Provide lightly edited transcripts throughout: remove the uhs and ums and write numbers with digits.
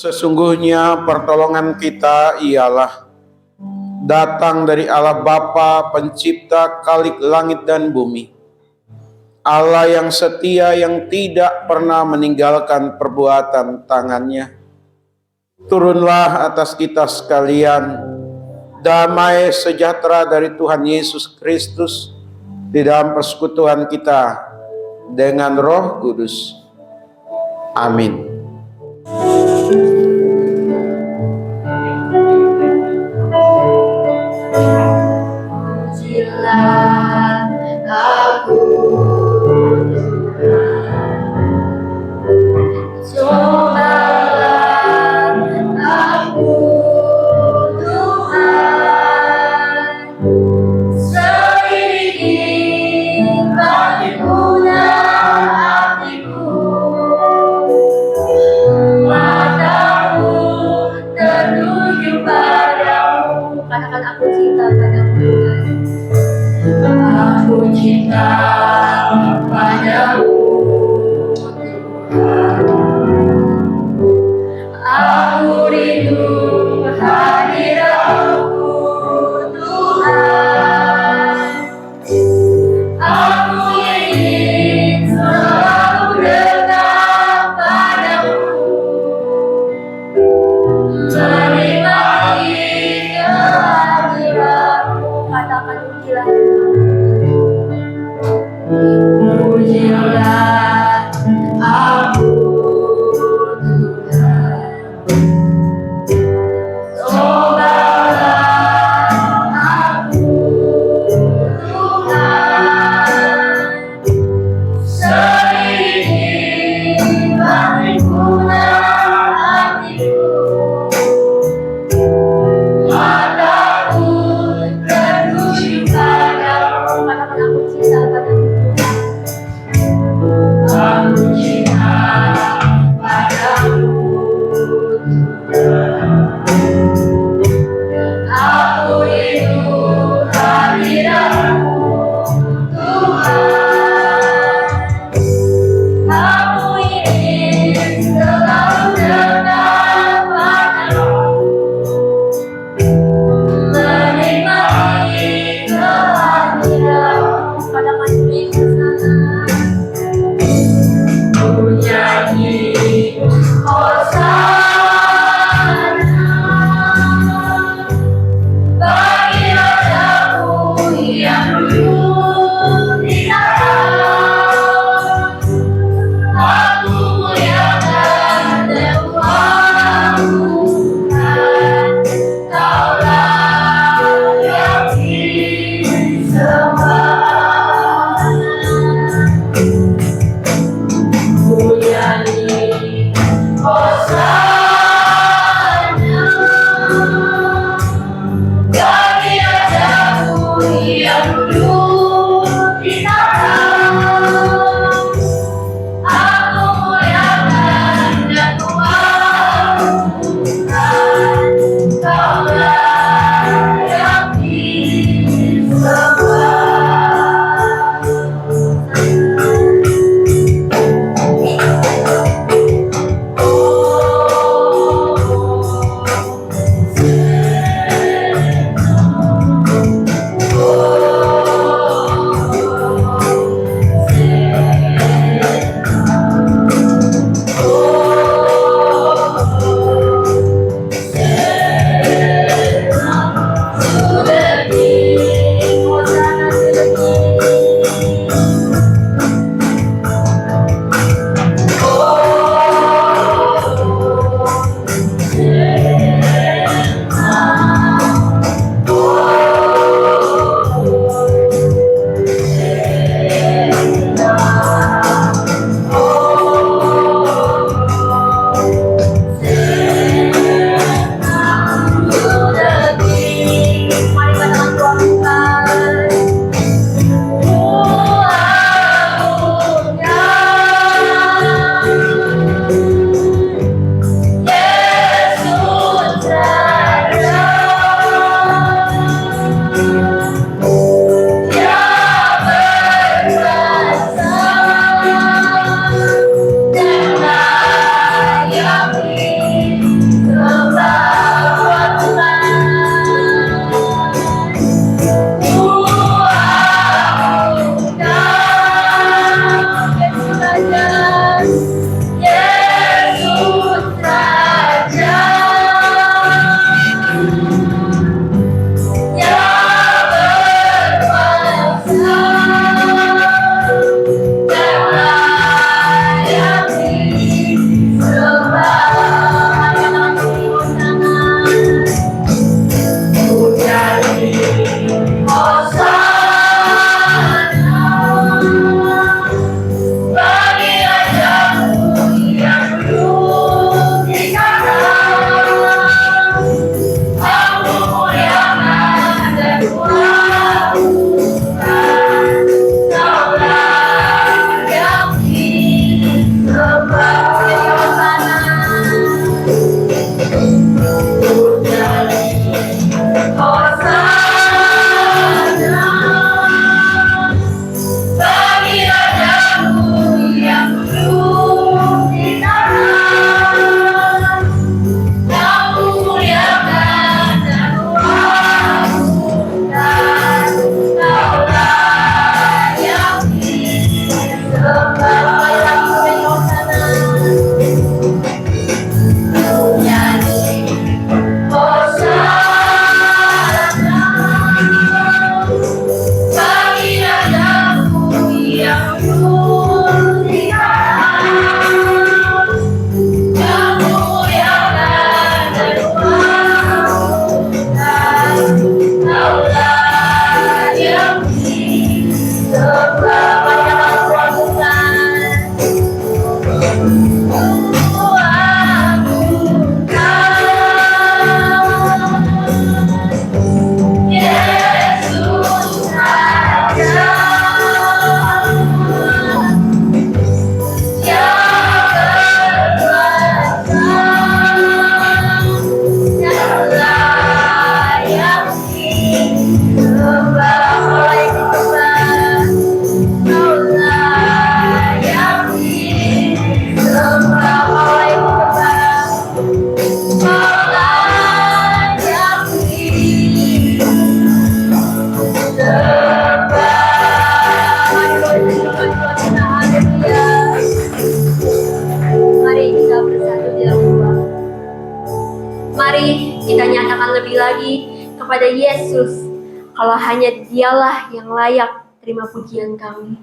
Sesungguhnya pertolongan kita ialah datang dari Allah Bapa, pencipta khalik langit dan bumi. Allah yang setia, yang tidak pernah meninggalkan perbuatan tangannya. Turunlah atas kita sekalian damai sejahtera dari Tuhan Yesus Kristus di dalam persekutuan kita dengan Roh Kudus. Amin. Pujilah aku Tuhan, cobalah aku Tuhan, seiring bagaimana hatiku, mataku tertuju padamu. Katakan aku cinta padamu Tuhan. Aku cinta padamu Tuhan. Aku rindu hadiratmu Tuhan. Aku ingin selalu dekat padamu, menikmati kehadiratmu. Katakan pujilah. Pujilah kepada Yesus, kalau hanya Dialah yang layak terima pujian kami.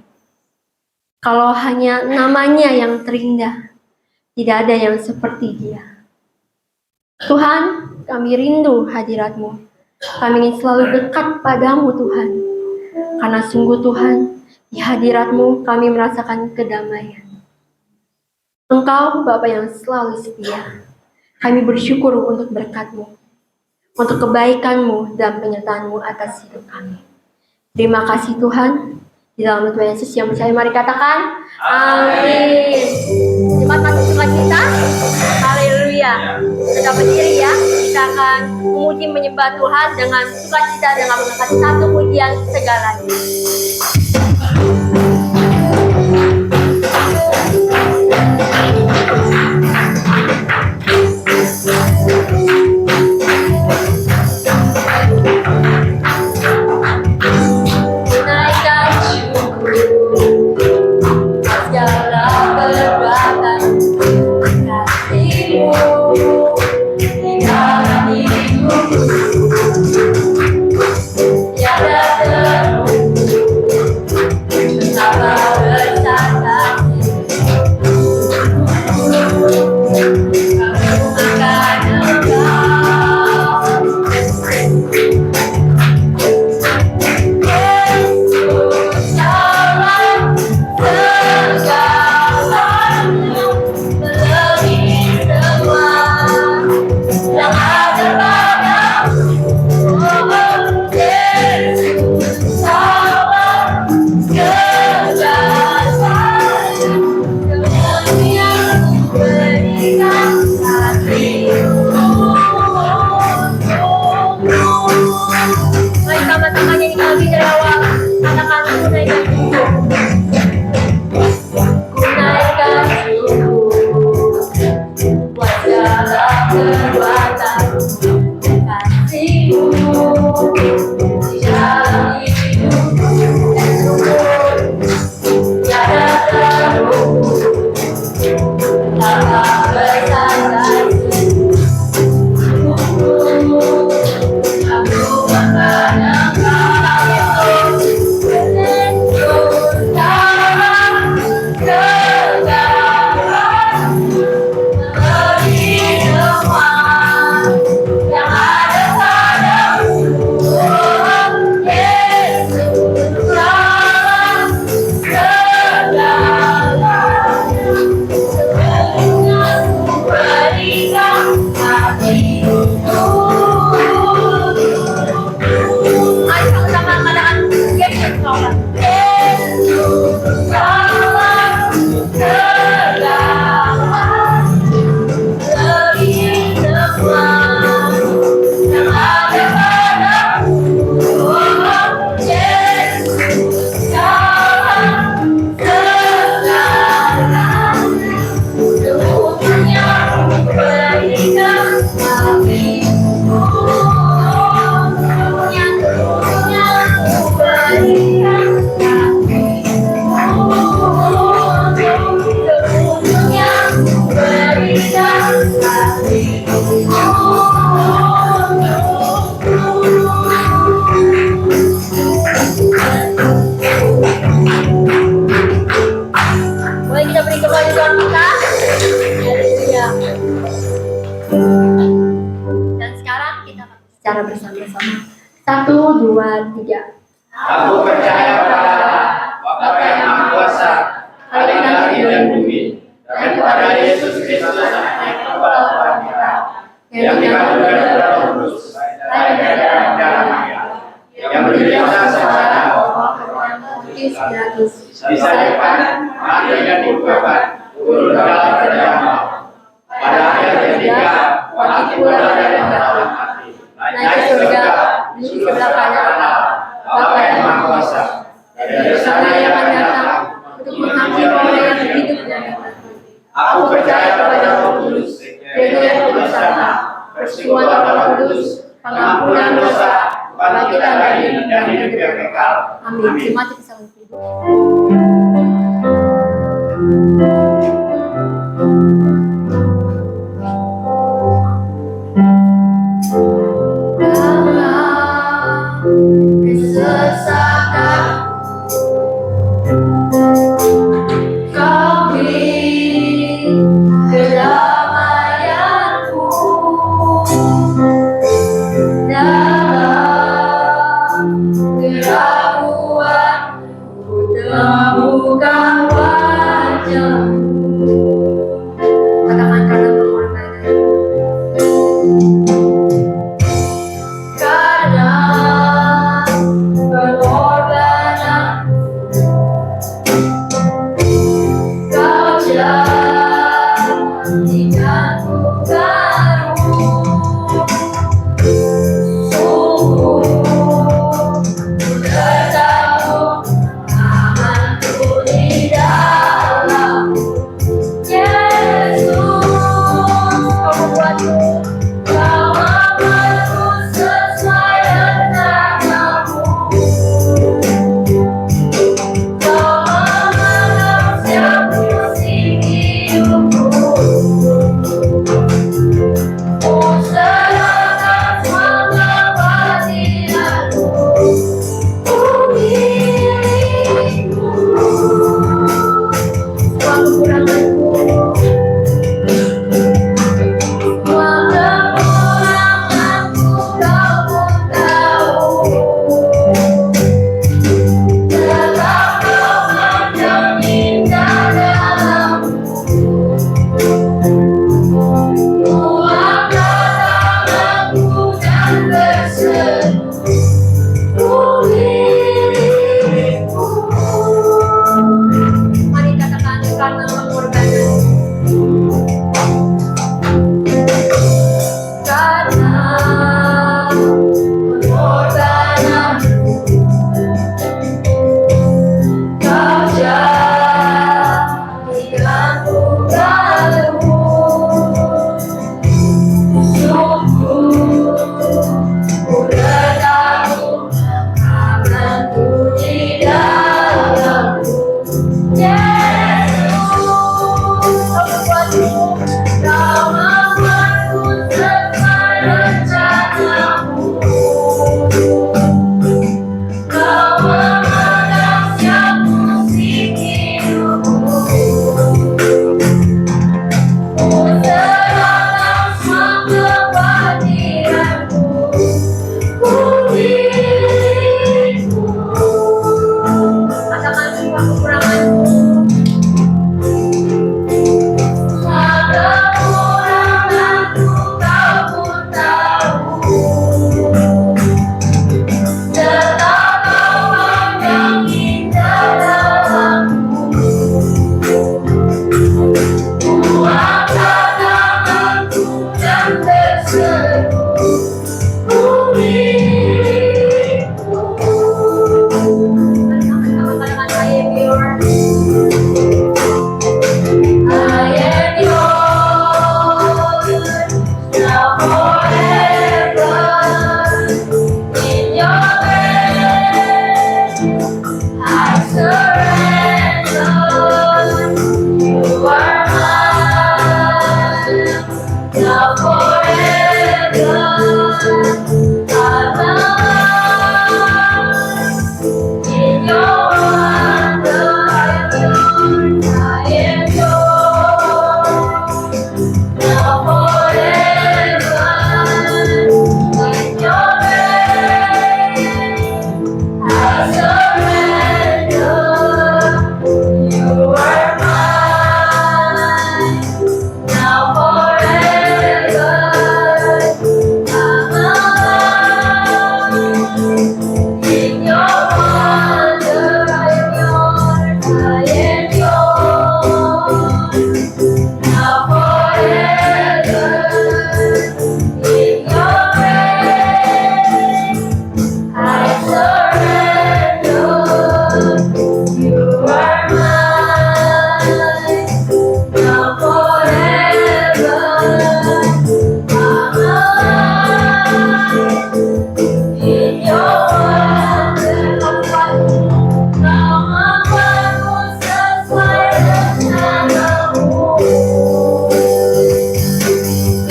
Kalau hanya namanya yang terindah, tidak ada yang seperti Dia. Tuhan, kami rindu hadirat-Mu. Kami ingin selalu dekat padamu Tuhan. Karena sungguh Tuhan, di hadirat-Mu kami merasakan kedamaian. Engkau Bapa yang selalu setia. Kami bersyukur untuk berkat-Mu, untuk kebaikan-Mu dan penyertaan-Mu atas hidup kami. Terima kasih Tuhan. Di dalam nama Tuhan Yesus yang percaya, mari katakan amin. Cepat masuk sukacita. Haleluya. Tetap berdiri ya. Kita akan memuji menyembah Tuhan dengan sukacita dengan mengangkat satu pujian segalanya. Secara bersama-sama. 1, 2, 3. Aku percaya pada Bapa yang Maha Kuasa, Khalik langit dan bumi, dan kepada Yesus Kristus Anak Kepala orang kita, yang dikandung dari Roh Kudus, lahir dari darah Maria, yang berkuasa secara Pilatus, disalibkan, mati dan dikuburkan, turun dalam keadaan maut. Pada akhir ketiga, bangkit pula dari antara mati, naik ke surga, duduk di sebelah kanan Allah, Bapa yang Maha Kuasa. Dari sana Ia akan datang untuk menghakimi orang yang hidup dan yang mati. Aku percaya kepada Roh Kudus, gereja yang kudus sama, persekutuan Roh Kudus, pengampunan dosa, kebangkitan dari dan hidup yang kekal. Amin. Mari kita saling hidup. Allah In your wonder I am yours, I am yours. Now forever, in your grace, I surrender. You are mine. Now forever, I'm alive. In your wonder, now my heart was just like a shadow.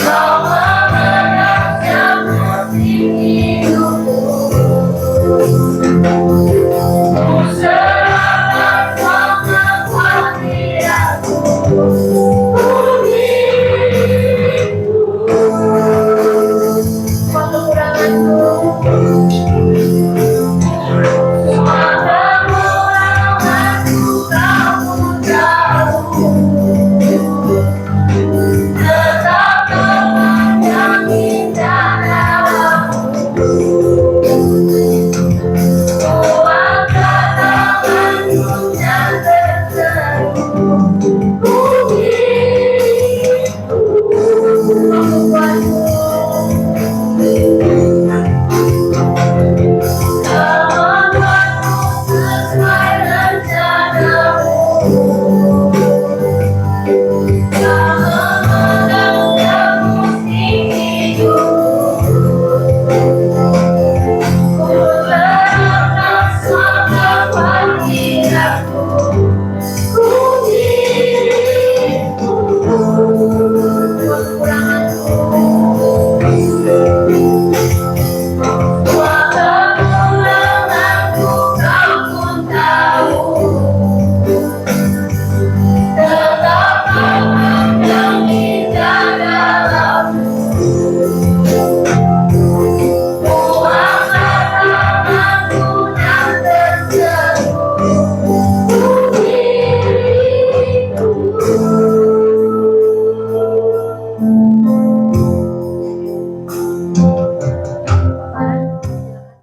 Now my heart shall sing you. Será sama hatiku.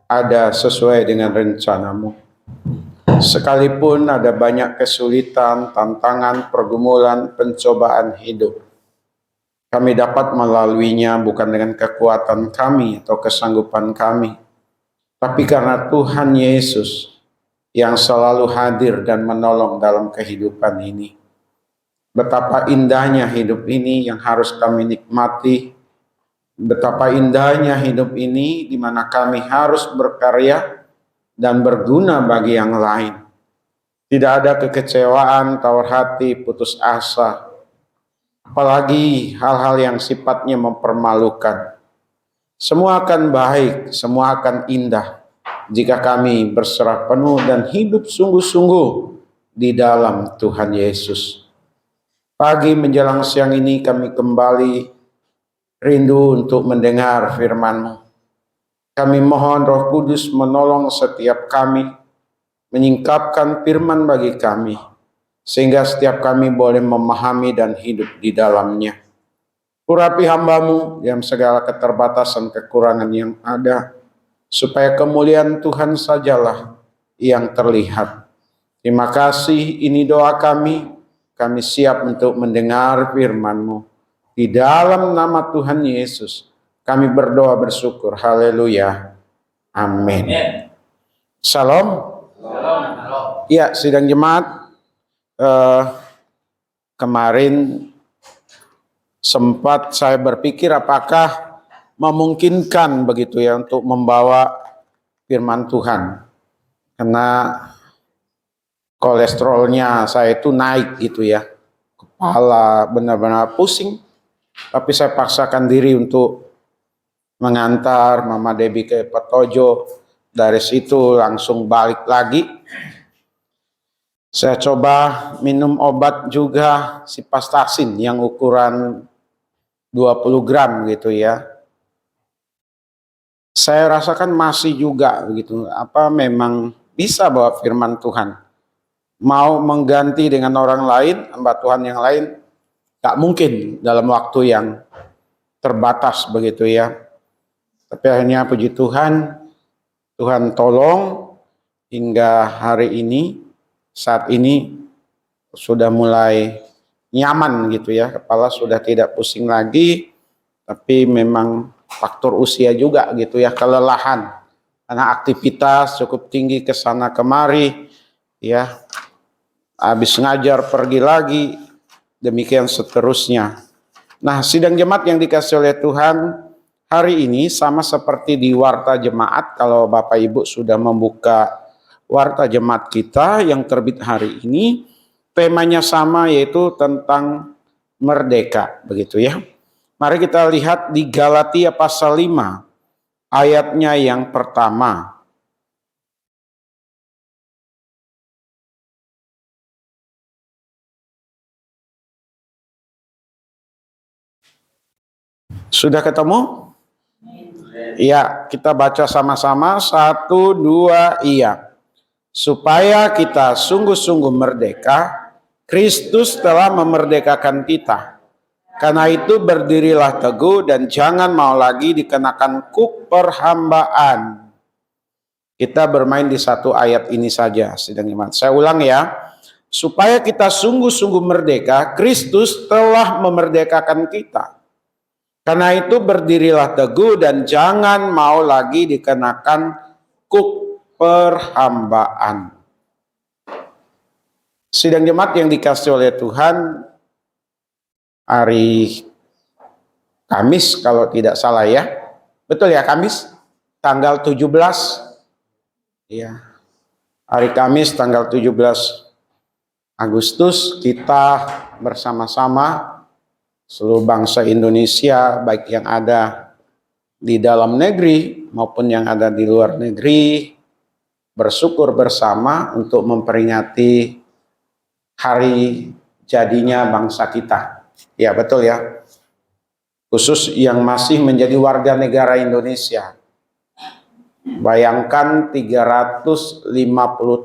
Ada sesuai dengan rencanamu. Sekalipun ada banyak kesulitan, tantangan, pergumulan, pencobaan hidup, kami dapat melaluinya bukan dengan kekuatan kami atau kesanggupan kami, tapi karena Tuhan Yesus yang selalu hadir dan menolong dalam kehidupan ini. Betapa indahnya hidup ini yang harus kami nikmati. Betapa indahnya hidup ini di mana kami harus berkarya dan berguna bagi yang lain. Tidak ada kekecewaan, tawar hati, putus asa. Apalagi hal-hal yang sifatnya mempermalukan. Semua akan baik, semua akan indah jika kami berserah penuh dan hidup sungguh-sungguh di dalam Tuhan Yesus. Pagi menjelang siang ini kami kembali rindu untuk mendengar firman-Mu. Kami mohon Roh Kudus menolong setiap kami, menyingkapkan firman bagi kami, sehingga setiap kami boleh memahami dan hidup di dalamnya. Urapi hamba-Mu dalam segala keterbatasan kekurangan yang ada, supaya kemuliaan Tuhan sajalah yang terlihat. Terima kasih, ini doa kami siap untuk mendengar firman-Mu. Di dalam nama Tuhan Yesus, kami berdoa bersyukur. Haleluya. Amin. Salam. Ya, sidang jemaat. Kemarin sempat saya berpikir apakah memungkinkan begitu ya untuk membawa firman Tuhan. Karena kolesterolnya saya itu naik gitu ya. Kepala benar-benar pusing. Tapi saya paksakan diri untuk mengantar Mama Debbie ke Petojo. Dari situ langsung balik lagi. Saya coba minum obat juga Sipastasin yang ukuran 20 gram gitu ya. Saya rasakan masih juga begitu. Apa memang bisa bawa firman Tuhan. Mau mengganti dengan orang lain, hamba Tuhan yang lain, gak mungkin dalam waktu yang terbatas begitu ya. Tapi akhirnya puji Tuhan, Tuhan tolong hingga hari ini, saat ini sudah mulai nyaman gitu ya, kepala sudah tidak pusing lagi, tapi memang faktor usia juga gitu ya, kelelahan karena aktivitas cukup tinggi ke sana kemari ya, habis ngajar pergi lagi, demikian seterusnya. Nah, sidang jemaat yang dikasih oleh Tuhan, hari ini sama seperti di Warta Jemaat, kalau Bapak Ibu sudah membuka Warta Jemaat kita yang terbit hari ini, temanya sama, yaitu tentang merdeka, begitu ya. Mari kita lihat di Galatia pasal 5, ayatnya yang pertama. Sudah ketemu? Iya, kita baca sama-sama. 1, 2, iya. Supaya kita sungguh-sungguh merdeka, Kristus telah memerdekakan kita. Karena itu berdirilah teguh dan jangan mau lagi dikenakan kuk perhambaan. Kita bermain di satu ayat ini saja, sidang jemaat. Saya ulang ya. Supaya kita sungguh-sungguh merdeka, Kristus telah memerdekakan kita. Karena itu berdirilah teguh dan jangan mau lagi dikenakan kuk perhambaan. Sidang jemaat yang dikasih oleh Tuhan, hari Kamis kalau tidak salah ya. Betul ya, Kamis tanggal 17. Ya. Hari Kamis tanggal 17 Agustus kita bersama-sama seluruh bangsa Indonesia, baik yang ada di dalam negeri maupun yang ada di luar negeri, bersyukur bersama untuk memperingati hari jadinya bangsa kita. Ya, betul ya. Khusus yang masih menjadi warga negara Indonesia. Bayangkan 350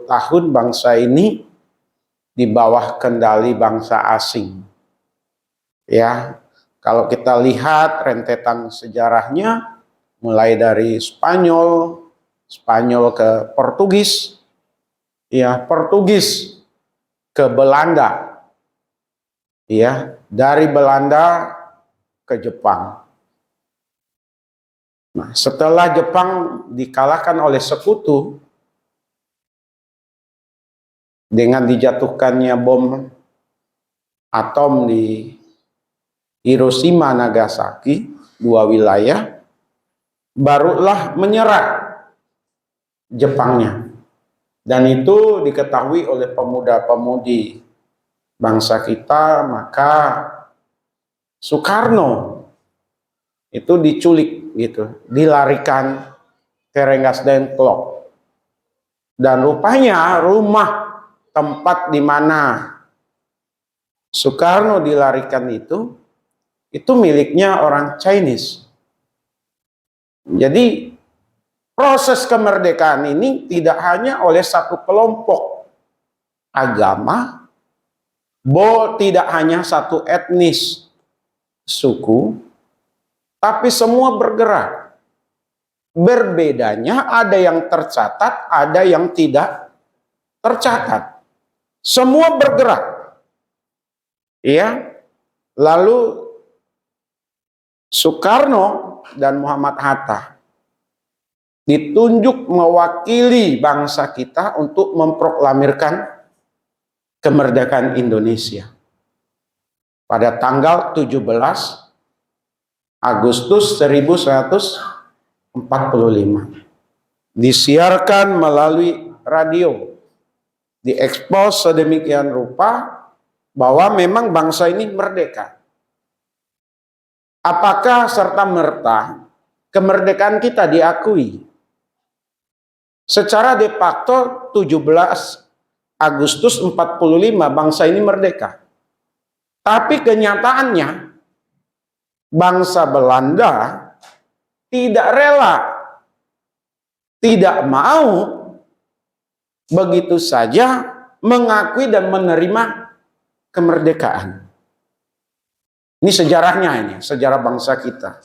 tahun bangsa ini di bawah kendali bangsa asing. Ya, kalau kita lihat rentetan sejarahnya, mulai dari Spanyol ke Portugis, ya, Portugis ke Belanda, ya, dari Belanda ke Jepang. Nah, setelah Jepang dikalahkan oleh sekutu dengan dijatuhkannya bom atom di Hiroshima, Nagasaki, dua wilayah, barulah menyerah Jepangnya. Dan itu diketahui oleh pemuda-pemudi bangsa kita, maka Soekarno itu diculik gitu, dilarikan ke Rengas Dengklok. Dan rupanya rumah tempat di mana Soekarno dilarikan itu miliknya orang Chinese. Jadi proses kemerdekaan ini tidak hanya oleh satu kelompok agama, tidak hanya satu etnis, suku, tapi semua bergerak. Berbedanya ada yang tercatat, ada yang tidak tercatat. Semua bergerak. Ya. Lalu Soekarno dan Muhammad Hatta ditunjuk mewakili bangsa kita untuk memproklamirkan kemerdekaan Indonesia pada tanggal 17 Agustus 1945. Disiarkan melalui radio, diekspos sedemikian rupa bahwa memang bangsa ini merdeka. Apakah serta-merta kemerdekaan kita diakui? Secara de facto 17 Agustus 45 bangsa ini merdeka. Tapi kenyataannya bangsa Belanda tidak rela, tidak mau begitu saja mengakui dan menerima kemerdekaan. Ini sejarahnya, ini sejarah bangsa kita.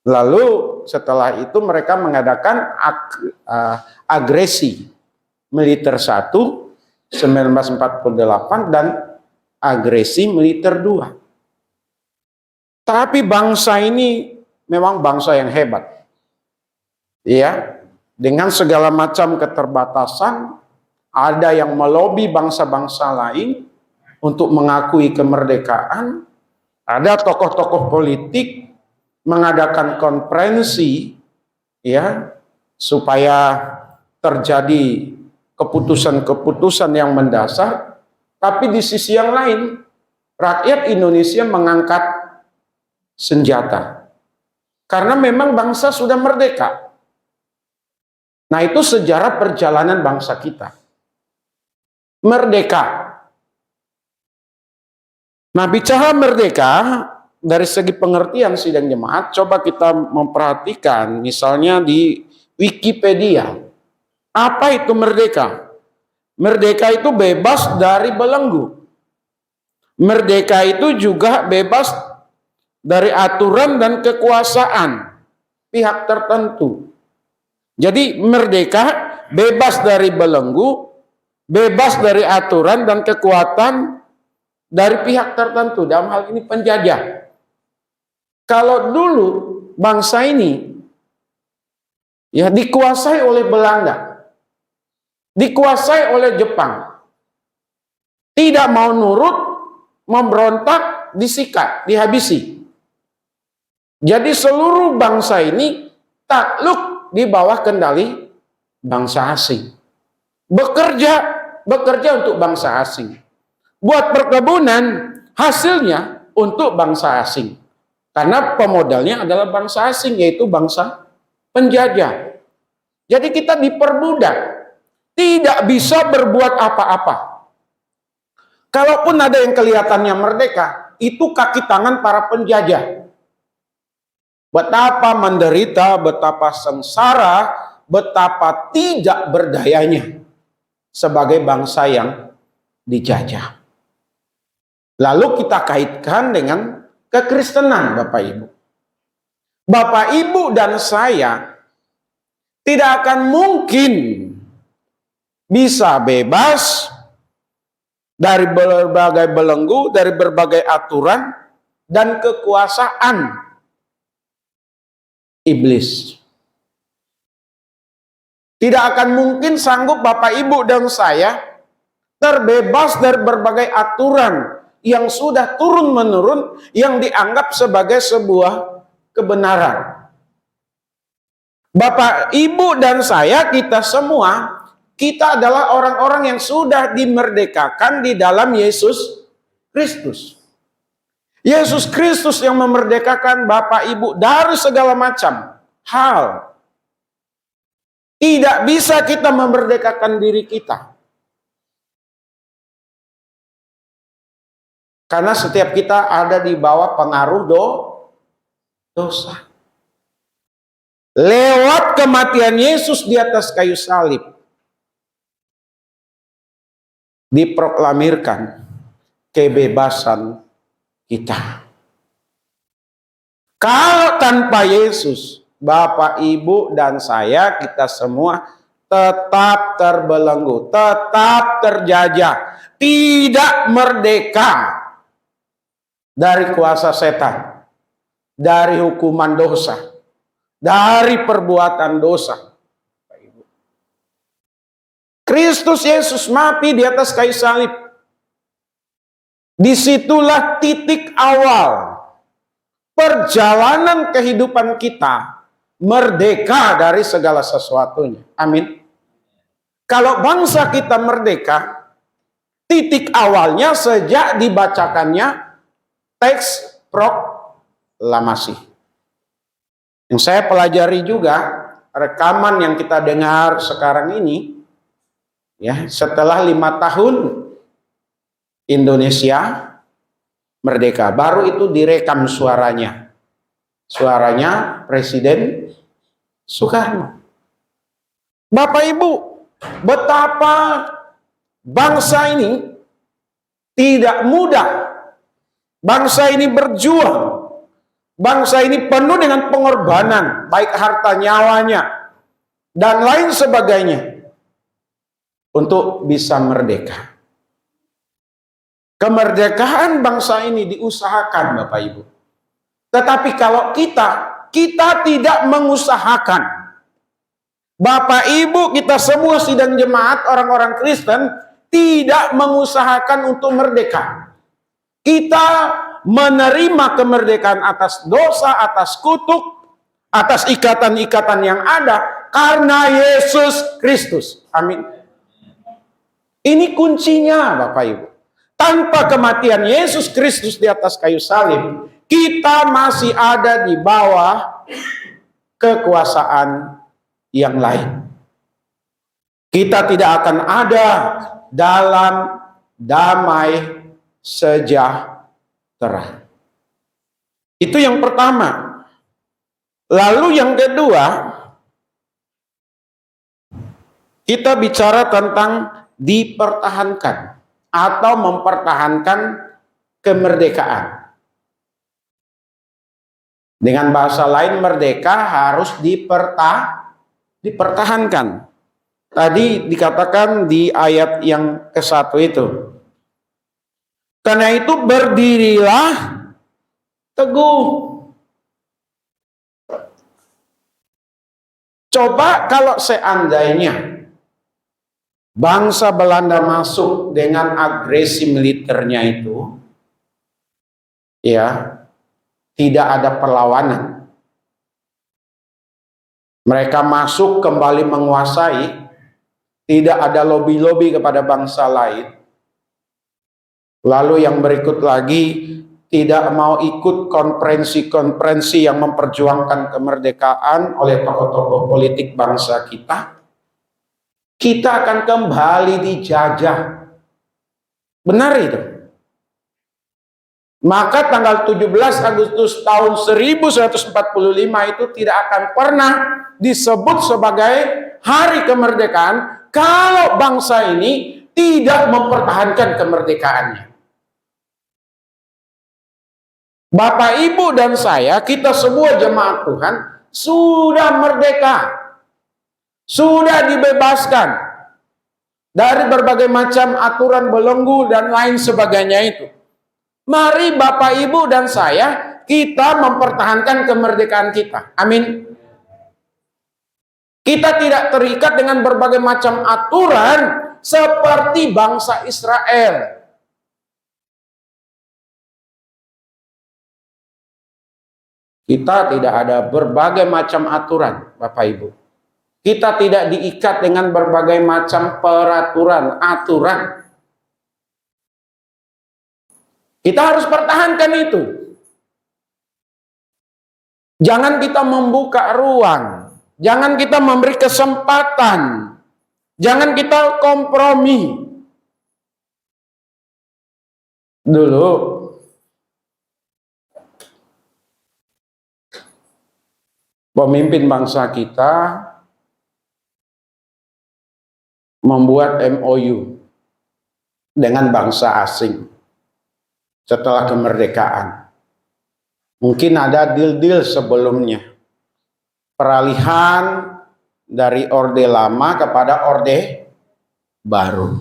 Lalu setelah itu mereka mengadakan agresi militer 1 1948 dan agresi militer 2. Tapi bangsa ini memang bangsa yang hebat. Ya, dengan segala macam keterbatasan, ada yang melobi bangsa-bangsa lain untuk mengakui kemerdekaan. Ada tokoh-tokoh politik mengadakan konferensi ya supaya terjadi keputusan-keputusan yang mendasar, tapi di sisi yang lain rakyat Indonesia mengangkat senjata karena memang bangsa sudah merdeka. Nah, itu sejarah perjalanan bangsa kita. Merdeka. Nah, bicara merdeka dari segi pengertian sidang jemaat, coba kita memperhatikan misalnya di Wikipedia. Apa itu merdeka? Merdeka itu bebas dari belenggu. Merdeka itu juga bebas dari aturan dan kekuasaan pihak tertentu. Jadi merdeka bebas dari belenggu, bebas dari aturan dan kekuatan dari pihak tertentu, dalam hal ini penjajah. Kalau dulu bangsa ini ya dikuasai oleh Belanda, dikuasai oleh Jepang, tidak mau nurut, memberontak, disikat, dihabisi. Jadi seluruh bangsa ini takluk di bawah kendali bangsa asing. Bekerja untuk bangsa asing. Buat perkebunan, hasilnya untuk bangsa asing. Karena pemodalnya adalah bangsa asing, yaitu bangsa penjajah. Jadi kita diperbudak, tidak bisa berbuat apa-apa. Kalaupun ada yang kelihatannya merdeka, itu kaki tangan para penjajah. Betapa menderita, betapa sengsara, betapa tidak berdayanya sebagai bangsa yang dijajah. Lalu kita kaitkan dengan kekristenan, Bapak Ibu. Bapak Ibu dan saya tidak akan mungkin bisa bebas dari berbagai belenggu, dari berbagai aturan dan kekuasaan iblis. Tidak akan mungkin sanggup Bapak Ibu dan saya terbebas dari berbagai aturan yang sudah turun-menurun, yang dianggap sebagai sebuah kebenaran. Bapak, Ibu, dan saya, kita semua, kita adalah orang-orang yang sudah dimerdekakan di dalam Yesus Kristus. Yesus Kristus yang memerdekakan Bapak, Ibu dari segala macam hal. Tidak bisa kita memerdekakan diri kita. Karena setiap kita ada di bawah pengaruh dosa. Lewat kematian Yesus di atas kayu salib, diproklamirkan kebebasan kita. Kalau tanpa Yesus, Bapak, Ibu, dan saya, kita semua tetap terbelenggu, tetap terjajah, tidak merdeka dari kuasa setan, dari hukuman dosa, dari perbuatan dosa. Kristus Yesus mati di atas kayu salib. Disitulah titik awal perjalanan kehidupan kita merdeka dari segala sesuatunya. Amin. Kalau bangsa kita merdeka, titik awalnya sejak dibacakannya teks proklamasi. Yang saya pelajari juga rekaman yang kita dengar sekarang ini, ya, setelah 5 tahun Indonesia merdeka, baru itu direkam suaranya Presiden Soekarno. Bapak Ibu, betapa bangsa ini tidak mudah. Bangsa ini berjuang Bangsa ini penuh dengan pengorbanan, baik harta nyawanya dan lain sebagainya untuk bisa merdeka. Kemerdekaan bangsa ini diusahakan, Bapak Ibu. Tetapi kalau kita tidak mengusahakan. Bapak Ibu kita semua sidang jemaat orang-orang Kristen tidak mengusahakan untuk merdeka. Kita menerima kemerdekaan atas dosa, atas kutuk, atas ikatan-ikatan yang ada karena Yesus Kristus. Amin. Ini kuncinya, Bapak Ibu. Tanpa kematian Yesus Kristus di atas kayu salib, kita masih ada di bawah kekuasaan yang lain. Kita tidak akan ada dalam damai sejahtera. Itu yang pertama. Lalu yang kedua, kita bicara tentang dipertahankan atau mempertahankan kemerdekaan. Dengan bahasa lain, merdeka harus dipertahankan. Tadi dikatakan di ayat yang ke-1 itu. Karena itu berdirilah teguh. Coba kalau seandainya bangsa Belanda masuk dengan agresi militernya itu, ya, tidak ada perlawanan. Mereka masuk kembali menguasai, tidak ada lobi-lobi kepada bangsa lain. Lalu yang berikut lagi, tidak mau ikut konferensi-konferensi yang memperjuangkan kemerdekaan oleh tokoh-tokoh politik bangsa kita. Kita akan kembali dijajah. Benar itu. Maka tanggal 17 Agustus tahun 1945 itu tidak akan pernah disebut sebagai hari kemerdekaan kalau bangsa ini tidak mempertahankan kemerdekaannya. Bapak, Ibu, dan saya, kita semua jemaat Tuhan sudah merdeka. Sudah dibebaskan dari berbagai macam aturan belenggu dan lain sebagainya itu. Mari Bapak, Ibu, dan saya, kita mempertahankan kemerdekaan kita. Amin. Kita tidak terikat dengan berbagai macam aturan seperti bangsa Israel. Kita tidak ada berbagai macam aturan, Bapak Ibu. Kita tidak diikat dengan berbagai macam peraturan, aturan. Kita harus pertahankan itu. Jangan kita membuka ruang. Jangan kita memberi kesempatan. Jangan kita kompromi. Dulu, pemimpin bangsa kita membuat MOU dengan bangsa asing setelah kemerdekaan. Mungkin ada deal-deal sebelumnya. Peralihan dari orde lama kepada orde baru.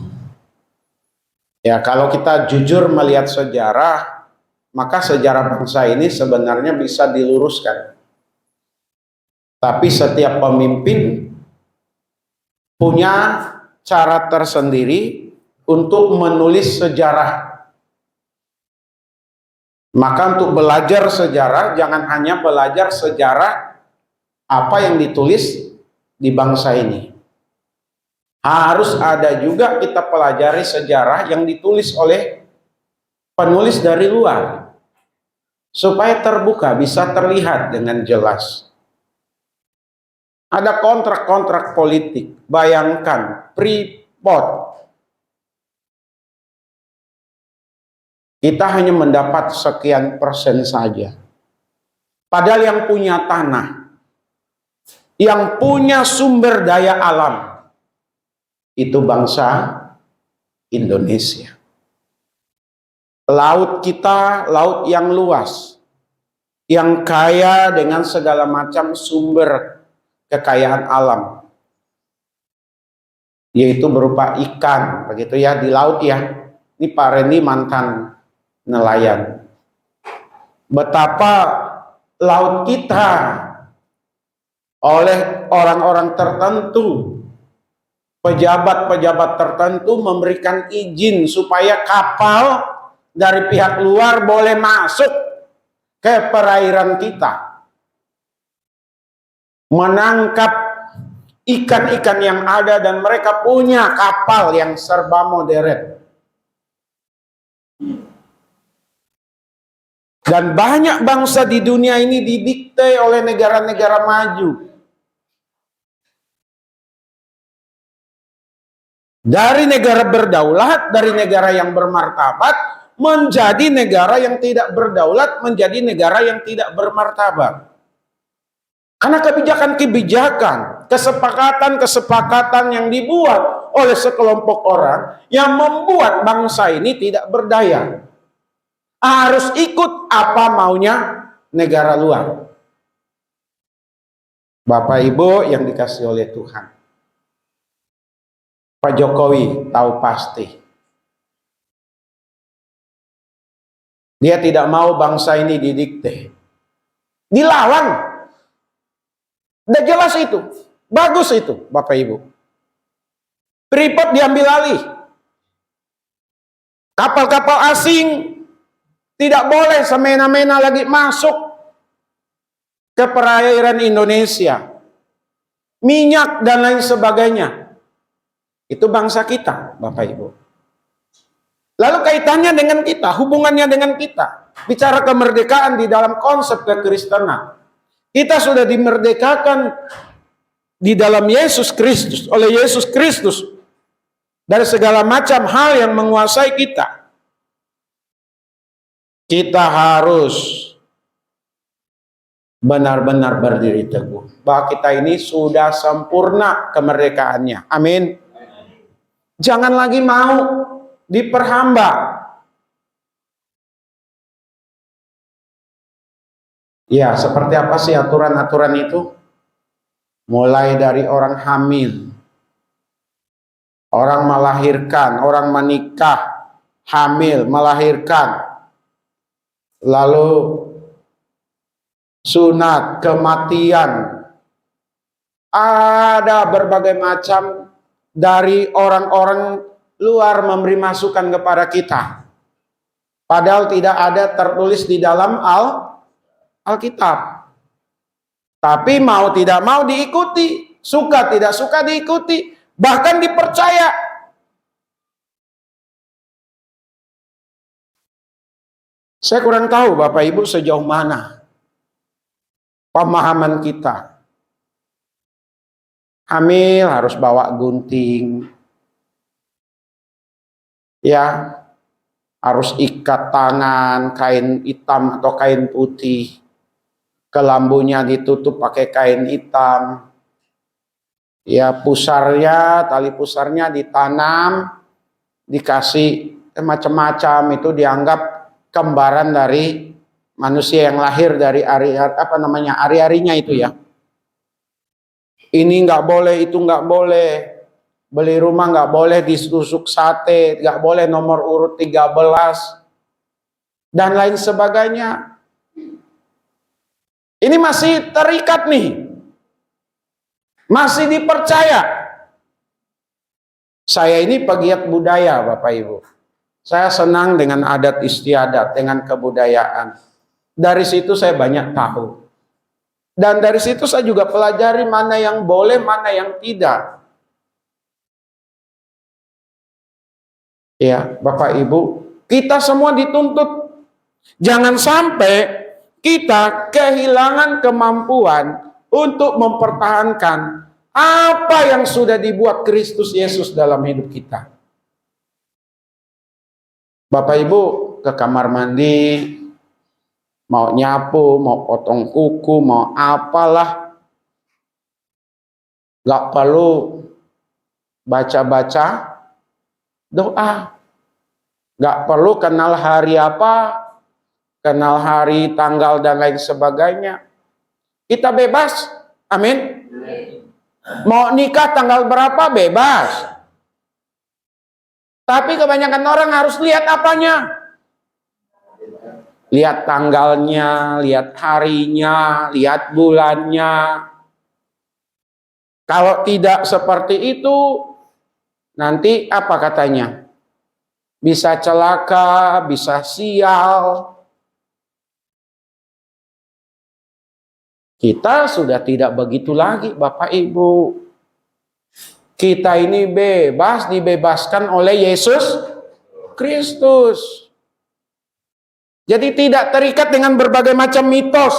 Ya, kalau kita jujur melihat sejarah, maka sejarah bangsa ini sebenarnya bisa diluruskan. Tapi setiap pemimpin punya cara tersendiri untuk menulis sejarah. Maka untuk belajar sejarah, jangan hanya belajar sejarah apa yang ditulis di bangsa ini. Harus ada juga kita pelajari sejarah yang ditulis oleh penulis dari luar. Supaya terbuka, bisa terlihat dengan jelas. Ada kontrak-kontrak politik. Bayangkan, Freeport. Kita hanya mendapat sekian persen saja. Padahal yang punya tanah, yang punya sumber daya alam, itu bangsa Indonesia. Laut kita, laut yang luas, yang kaya dengan segala macam sumber kekayaan alam, yaitu berupa ikan, begitu ya, di laut ya. Ini Pak Reni mantan nelayan. Betapa laut kita oleh orang-orang tertentu, pejabat-pejabat tertentu memberikan izin supaya kapal dari pihak luar boleh masuk ke perairan kita, menangkap ikan-ikan yang ada, dan mereka punya kapal yang serba modern. Dan banyak bangsa di dunia ini didikte oleh negara-negara maju. Dari negara berdaulat, dari negara yang bermartabat, menjadi negara yang tidak berdaulat, menjadi negara yang tidak bermartabat. Karena kebijakan-kebijakan, kesepakatan-kesepakatan yang dibuat oleh sekelompok orang yang membuat bangsa ini tidak berdaya. Harus ikut apa maunya negara luar. Bapak Ibu yang dikasihi oleh Tuhan, Pak Jokowi tahu pasti. Dia tidak mau bangsa ini didikte. Dilawan. Udah jelas itu. Bagus itu, Bapak Ibu. Freeport diambil alih. Kapal-kapal asing tidak boleh semena-mena lagi masuk ke perairan Indonesia. Minyak dan lain sebagainya. Itu bangsa kita, Bapak Ibu. Lalu kaitannya dengan kita, hubungannya dengan kita. Bicara kemerdekaan di dalam konsep kekristenan. Kita sudah dimerdekakan di dalam Yesus Kristus, oleh Yesus Kristus, dari segala macam hal yang menguasai kita. Kita harus benar-benar berdiri teguh bahwa kita ini sudah sempurna kemerdekaannya. Amin. Jangan lagi mau diperhamba. Ya, seperti apa sih aturan-aturan itu? Mulai dari orang hamil, orang melahirkan, orang menikah, hamil, melahirkan, lalu sunat, kematian. Ada berbagai macam dari orang-orang luar memberi masukan kepada kita. Padahal tidak ada tertulis di dalam Alkitab. Tapi mau tidak mau diikuti, suka tidak suka diikuti, bahkan dipercaya. Saya kurang tahu Bapak Ibu sejauh mana pemahaman kita. Hamil harus bawa gunting. Ya, harus ikat tangan, kain hitam atau kain putih. Kelambunya ditutup pakai kain hitam. Ya, pusarnya, tali pusarnya ditanam, dikasih macam-macam, itu dianggap kembaran dari manusia yang lahir dari ari-arinya itu ya. Ini nggak boleh, itu nggak boleh. Beli rumah nggak boleh ditusuk sate, nggak boleh nomor urut 13, dan lain sebagainya. Ini masih terikat nih. Masih dipercaya. Saya ini pegiat budaya Bapak Ibu. Saya senang dengan adat istiadat, dengan kebudayaan. Dari situ saya banyak tahu. Dan dari situ saya juga pelajari mana yang boleh, mana yang tidak. Ya, Bapak Ibu, kita semua dituntut. Jangan sampai kita kehilangan kemampuan untuk mempertahankan apa yang sudah dibuat Kristus Yesus dalam hidup kita. Bapak Ibu ke kamar mandi, mau nyapu, mau potong kuku, mau apalah, gak perlu baca-baca doa. Gak perlu kenal hari apa, kenal hari, tanggal, dan lain sebagainya. Kita bebas. Amin. Mau nikah tanggal berapa bebas. Tapi kebanyakan orang harus lihat apanya? Lihat tanggalnya, lihat harinya, lihat bulannya. Kalau tidak seperti itu, nanti apa katanya? Bisa celaka, bisa sial. Kita sudah tidak begitu lagi, Bapak Ibu. Kita ini bebas, dibebaskan oleh Yesus Kristus. Jadi tidak terikat dengan berbagai macam mitos,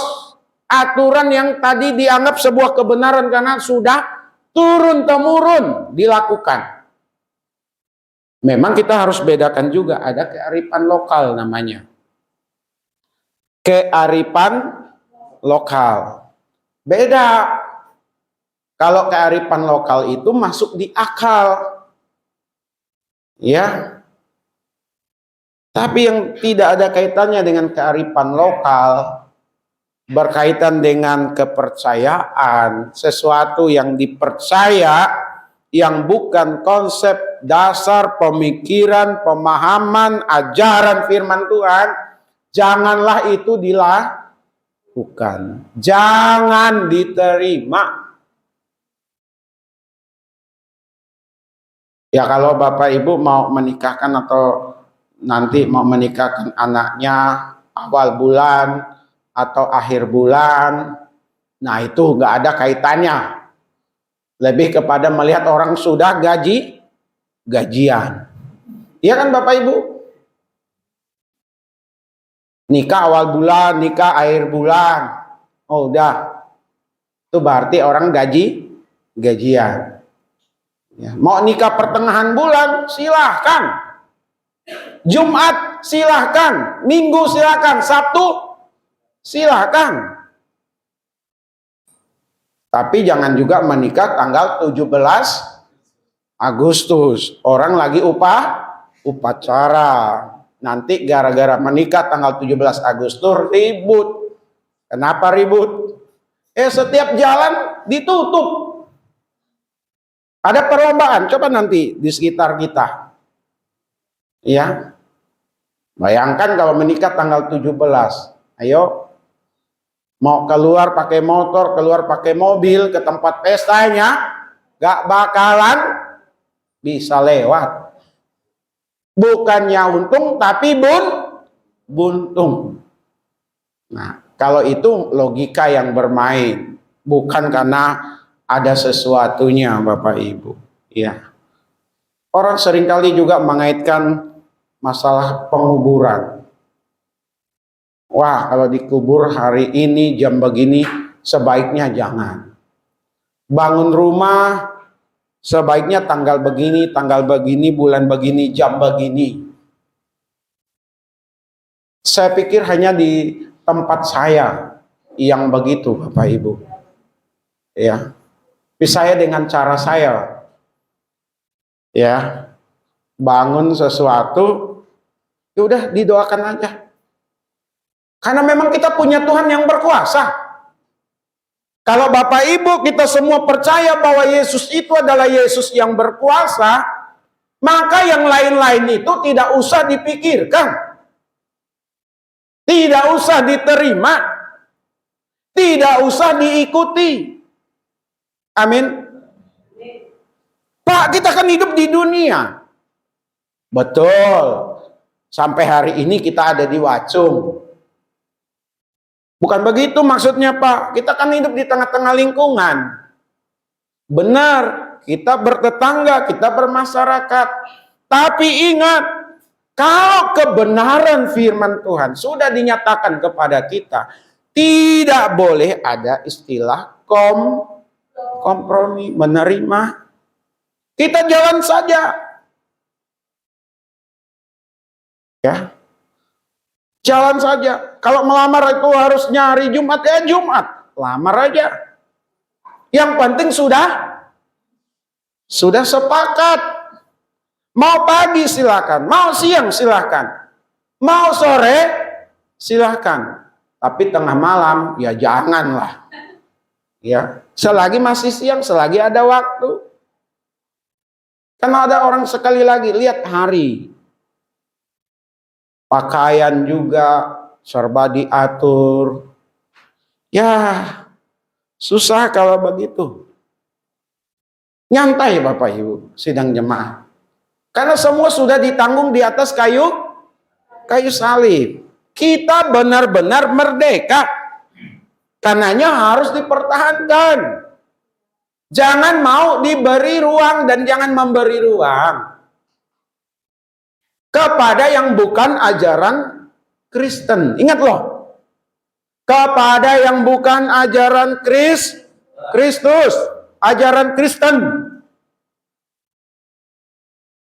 aturan yang tadi dianggap sebuah kebenaran karena sudah turun-temurun dilakukan. Memang kita harus bedakan juga, ada kearifan lokal namanya. Kearifan lokal. Beda. Kalau kearifan lokal itu masuk di akal. Ya. Tapi yang tidak ada kaitannya dengan kearifan lokal, berkaitan dengan kepercayaan, sesuatu yang dipercaya, yang bukan konsep dasar pemikiran, pemahaman, ajaran firman Tuhan, janganlah itu dilakukan. Jangan diterima. Ya kalau Bapak Ibu mau menikahkan atau nanti mau menikahkan anaknya awal bulan atau akhir bulan, nah itu nggak ada kaitannya. Lebih kepada melihat orang sudah gajian. Iya kan Bapak Ibu? Nikah awal bulan, nikah akhir bulan. Oh udah. Itu berarti orang gajian. Ya, mau nikah pertengahan bulan, silahkan. Jumat, silahkan. Minggu, silahkan. Sabtu, silahkan. Tapi jangan juga menikah tanggal 17 Agustus. Orang lagi upacara. Nanti gara-gara menikah tanggal 17 Agustus ribut. Kenapa ribut? Setiap jalan ditutup. Ada perlombaan, coba nanti di sekitar kita. Ya. Bayangkan kalau menikah tanggal 17. Ayo. Mau keluar pakai motor, keluar pakai mobil ke tempat pestanya, gak bakalan bisa lewat. Bukannya untung, tapi buntung. Nah, kalau itu logika yang bermain. Bukan karena ada sesuatunya Bapak Ibu. Ya. Orang seringkali juga mengaitkan masalah penguburan. Wah, kalau dikubur hari ini jam begini, sebaiknya jangan. Bangun rumah, sebaiknya tanggal begini, bulan begini, jam begini. Saya pikir hanya di tempat saya yang begitu, Bapak Ibu. Ya. Tapi saya dengan cara saya, ya, bangun sesuatu, ya udah didoakan aja. Karena memang kita punya Tuhan yang berkuasa. Kalau Bapak Ibu kita semua percaya bahwa Yesus itu adalah Yesus yang berkuasa, maka yang lain-lain itu tidak usah dipikirkan. Tidak usah diterima. Tidak usah diikuti. Amin. Pak, kita kan hidup di dunia. Betul. Sampai hari ini kita ada di Wacung. Bukan begitu maksudnya Pak. Kita kan hidup di tengah-tengah lingkungan. Benar. Kita bertetangga, kita bermasyarakat. Tapi ingat. Kalau kebenaran firman Tuhan sudah dinyatakan kepada kita. Tidak boleh ada istilah kompromi, menerima. Kita jalan saja. Ya. Jalan saja. Kalau melamar itu harus nyari Jumat, ya Jumat. Lamar aja. Yang penting sudah sepakat. Mau pagi silakan, mau siang silakan. Mau sore silahkan. Tapi tengah malam, ya janganlah. Ya, selagi masih siang, selagi ada waktu. Karena ada orang sekali lagi, lihat hari. Pakaian juga serba diatur. Ya, susah kalau begitu. Nyantai Bapak Ibu, sidang jemaah. Karena semua sudah ditanggung di atas kayu salib. Kita benar-benar merdeka. Karenanya harus dipertahankan. Jangan mau diberi ruang dan jangan memberi ruang kepada yang bukan ajaran Kristen. Ingat loh, kepada yang bukan ajaran Kristus, ajaran Kristen.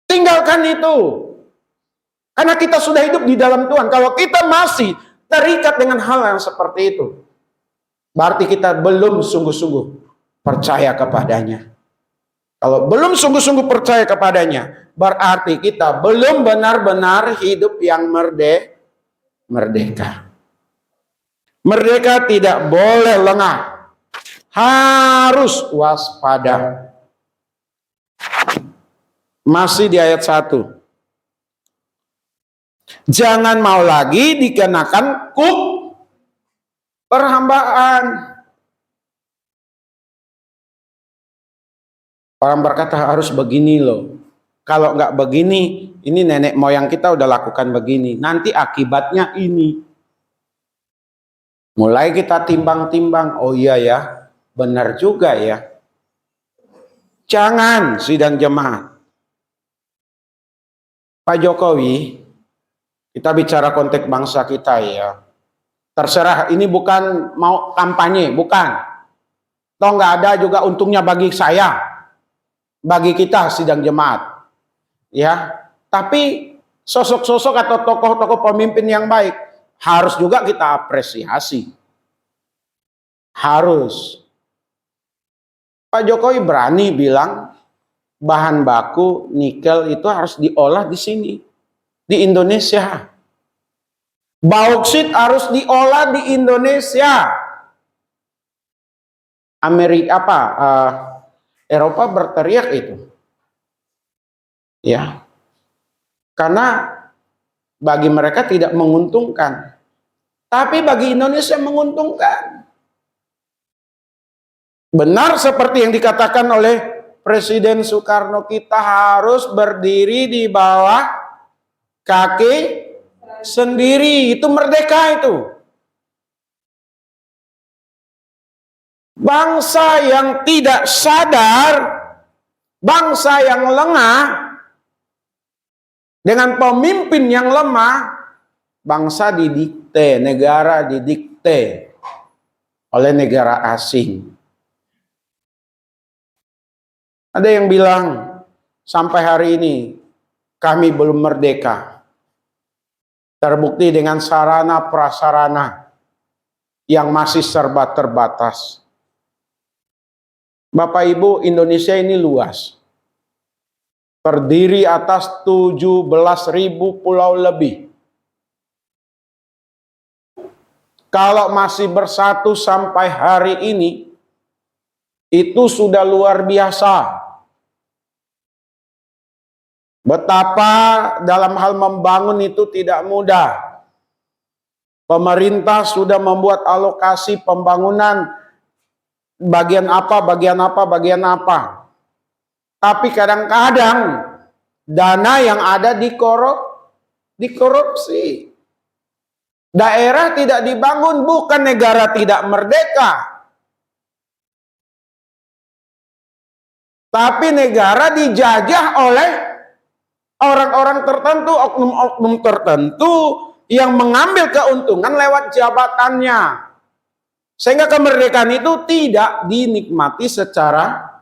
Tinggalkan itu. Karena kita sudah hidup di dalam Tuhan. Kalau kita masih terikat dengan hal yang seperti itu, berarti kita belum sungguh-sungguh percaya kepadanya. Kalau belum sungguh-sungguh percaya kepadanya, berarti kita belum benar-benar hidup yang merdeka. Merdeka tidak boleh lengah. Harus waspada. Masih di ayat 1. Jangan mau lagi dikenakan kuk perhambaan. Orang berkata harus begini loh. Kalau nggak begini, ini nenek moyang kita udah lakukan begini. Nanti akibatnya ini. Mulai kita timbang-timbang. Oh iya ya, benar juga ya. Jangan sidang jemaat. Pak Jokowi, kita bicara konteks bangsa kita ya. Terserah, ini bukan mau kampanye, bukan. Toh nggak ada juga untungnya bagi saya, bagi kita sidang jemaat. Ya, tapi sosok-sosok atau tokoh-tokoh pemimpin yang baik harus juga kita apresiasi. Harus. Pak Jokowi berani bilang bahan baku nikel itu harus diolah di sini, di Indonesia. Bauksit harus diolah di Indonesia. Eropa berteriak itu. Ya. Karena bagi mereka tidak menguntungkan. Tapi bagi Indonesia menguntungkan. Benar seperti yang dikatakan oleh Presiden Soekarno, kita harus berdiri di bawah kaki sendiri. Itu merdeka itu. Bangsa yang tidak sadar, bangsa yang lengah, dengan pemimpin yang lemah, bangsa didikte, negara didikte oleh negara asing. Ada yang bilang, sampai hari ini kami belum merdeka. Terbukti dengan sarana prasarana yang masih serba terbatas. Bapak Ibu, Indonesia ini luas. Terdiri atas 17.000 pulau lebih. Kalau masih bersatu sampai hari ini, itu sudah luar biasa. Betapa dalam hal membangun itu tidak mudah. Pemerintah sudah membuat alokasi pembangunan bagian apa. Tapi kadang-kadang dana yang ada dikorupsi. Daerah tidak dibangun, bukan negara tidak merdeka. Tapi negara dijajah oleh orang-orang tertentu, oknum-oknum tertentu yang mengambil keuntungan lewat jabatannya. Sehingga kemerdekaan itu tidak dinikmati secara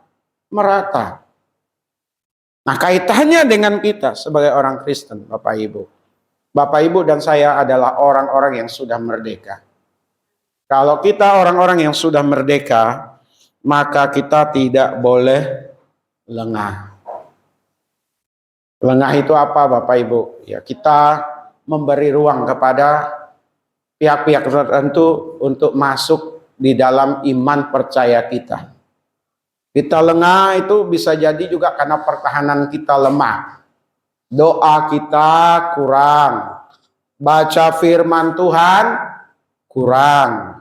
merata. Nah, kaitannya dengan kita sebagai orang Kristen, Bapak Ibu. Bapak Ibu dan saya adalah orang-orang yang sudah merdeka. Kalau kita orang-orang yang sudah merdeka, maka kita tidak boleh lengah. Lengah itu apa Bapak Ibu? Ya, kita memberi ruang kepada pihak-pihak tertentu untuk masuk di dalam iman percaya kita. Kita lengah itu bisa jadi juga karena pertahanan kita lemah. Doa kita kurang. Baca firman Tuhan kurang.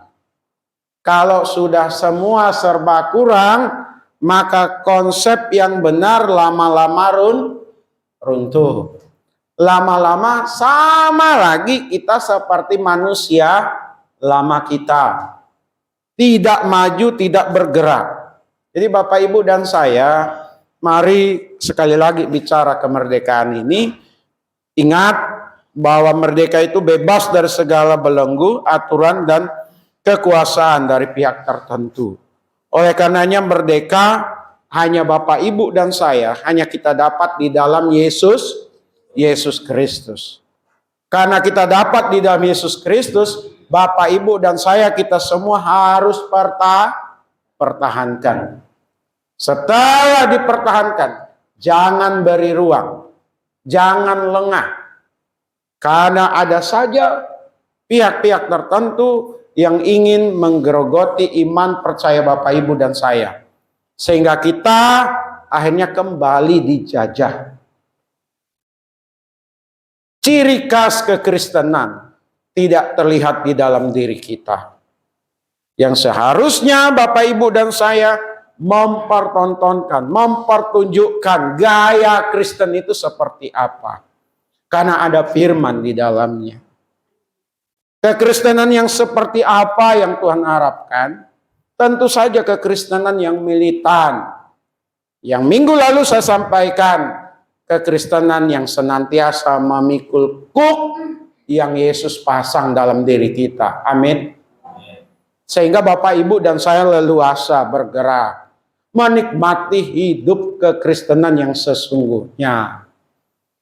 Kalau sudah semua serba kurang, maka konsep yang benar lama-lama runtuh. Lama-lama sama lagi kita seperti manusia lama kita. Tidak maju, tidak bergerak. Jadi Bapak, Ibu, dan saya, mari sekali lagi bicara kemerdekaan ini. Ingat bahwa merdeka itu bebas dari segala belenggu, aturan, dan kekuasaan dari pihak tertentu. Oleh karenanya merdeka hanya Bapak, Ibu, dan saya, hanya kita dapat di dalam Yesus Kristus. Karena kita dapat di dalam Yesus Kristus, Bapak, Ibu, dan saya, kita semua harus pertahankan. Setelah dipertahankan, jangan beri ruang, jangan lengah. Karena ada saja pihak-pihak tertentu yang ingin menggerogoti iman percaya Bapak, Ibu, dan saya. Sehingga kita akhirnya kembali dijajah. Ciri khas kekristenan tidak terlihat di dalam diri kita. Yang seharusnya Bapak, Ibu, dan saya mempertontonkan, mempertunjukkan gaya Kristen itu seperti apa. Karena ada firman di dalamnya. Kekristenan yang seperti apa yang Tuhan harapkan? Tentu saja kekristenan yang militan. Yang minggu lalu saya sampaikan, kekristenan yang senantiasa memikul kuk yang Yesus pasang dalam diri kita. Amin. Sehingga Bapak, Ibu, dan saya leluasa bergerak, menikmati hidup kekristenan yang sesungguhnya.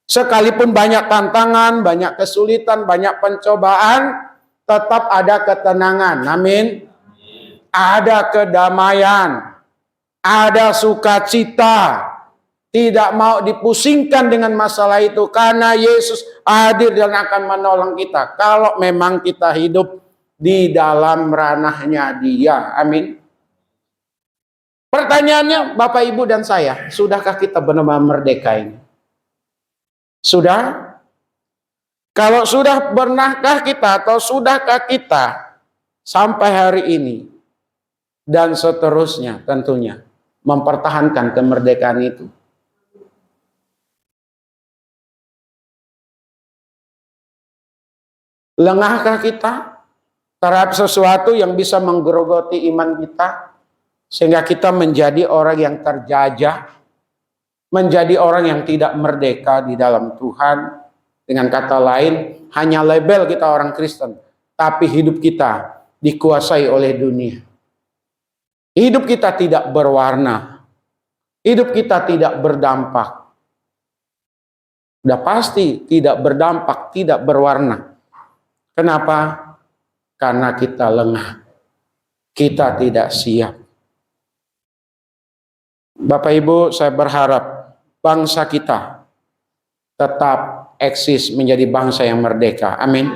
Sekalipun banyak tantangan, banyak kesulitan, banyak pencobaan, tetap ada ketenangan. Amin. Ada kedamaian, ada sukacita. Tidak mau dipusingkan dengan masalah itu, karena Yesus hadir dan akan menolong kita. Kalau memang kita hidup di dalam ranahnya Dia. Amin. Pertanyaannya, Bapak, Ibu, dan saya, sudahkah kita benar-benar merdeka ini? Sudah? Kalau sudah, pernahkah kita atau sudahkah kita sampai hari ini dan seterusnya tentunya mempertahankan kemerdekaan itu? Lengahkah kita terhadap sesuatu yang bisa menggerogoti iman kita sehingga kita menjadi orang yang terjajah, menjadi orang yang tidak merdeka di dalam Tuhan? Dengan kata lain, hanya label kita orang Kristen, tapi hidup kita dikuasai oleh dunia. Hidup kita tidak berwarna, hidup kita tidak berdampak. Udah pasti tidak berdampak, tidak berwarna. Kenapa? Karena kita lengah. Kita tidak siap. Bapak, Ibu, saya berharap bangsa kita tetap eksis menjadi bangsa yang merdeka. Amin.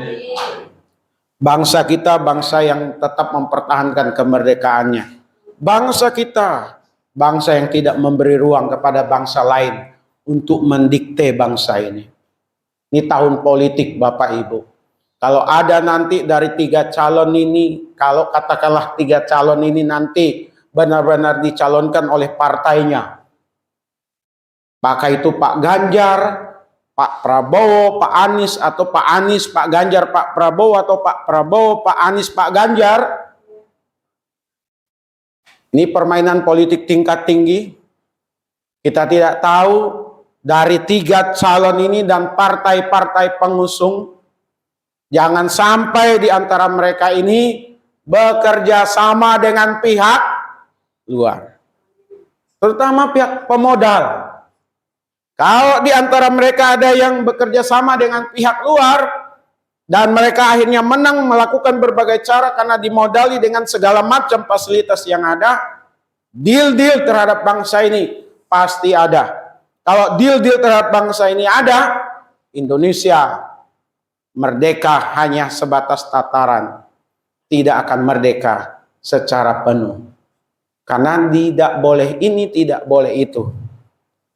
Bangsa kita bangsa yang tetap mempertahankan kemerdekaannya. Bangsa kita bangsa yang tidak memberi ruang kepada bangsa lain untuk mendikte bangsa ini. Ini tahun politik, Bapak, Ibu. Kalau ada nanti dari 3 calon ini, kalau katakanlah 3 calon ini nanti benar-benar dicalonkan oleh partainya, maka itu Pak Ganjar, Pak Prabowo, Pak Anies, atau Pak Anies, Pak Ganjar, Pak Prabowo, atau Pak Prabowo, Pak Anies, Pak Ganjar. Ini permainan politik tingkat tinggi. Kita tidak tahu dari 3 calon ini dan partai-partai pengusung, jangan sampai di antara mereka ini bekerja sama dengan pihak luar, terutama pihak pemodal. Kalau di antara mereka ada yang bekerja sama dengan pihak luar dan mereka akhirnya menang melakukan berbagai cara karena dimodali dengan segala macam fasilitas yang ada, deal-deal terhadap bangsa ini pasti ada. Kalau deal-deal terhadap bangsa ini ada, Indonesia merdeka hanya sebatas tataran, tidak akan merdeka secara penuh. Karena tidak boleh ini, tidak boleh itu.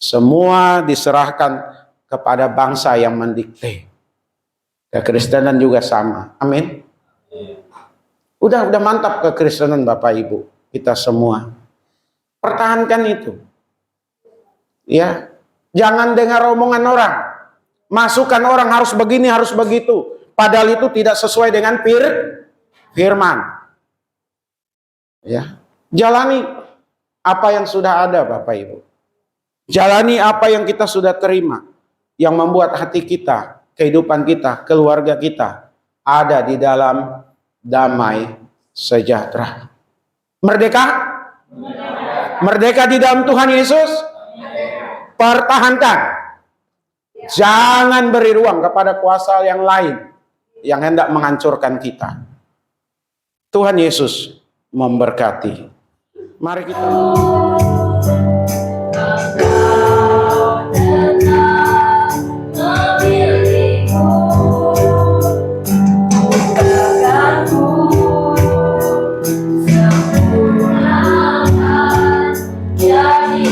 Semua diserahkan kepada bangsa yang mendikte. Kekristenan juga sama. Amin. Udah mantap kekristenan Bapak Ibu. Kita semua. Pertahankan itu. Ya. Jangan dengar omongan orang. Masukkan orang harus begini, harus begitu. Padahal itu tidak sesuai dengan firman. Ya. Jalani apa yang sudah ada Bapak Ibu. Jalani apa yang kita sudah terima. Yang membuat hati kita, kehidupan kita, keluarga kita ada di dalam damai sejahtera. Merdeka? Merdeka di dalam Tuhan Yesus? Pertahankan. Jangan beri ruang kepada kuasa yang lain yang hendak menghancurkan kita. Tuhan Yesus memberkati. Mari kita Tiada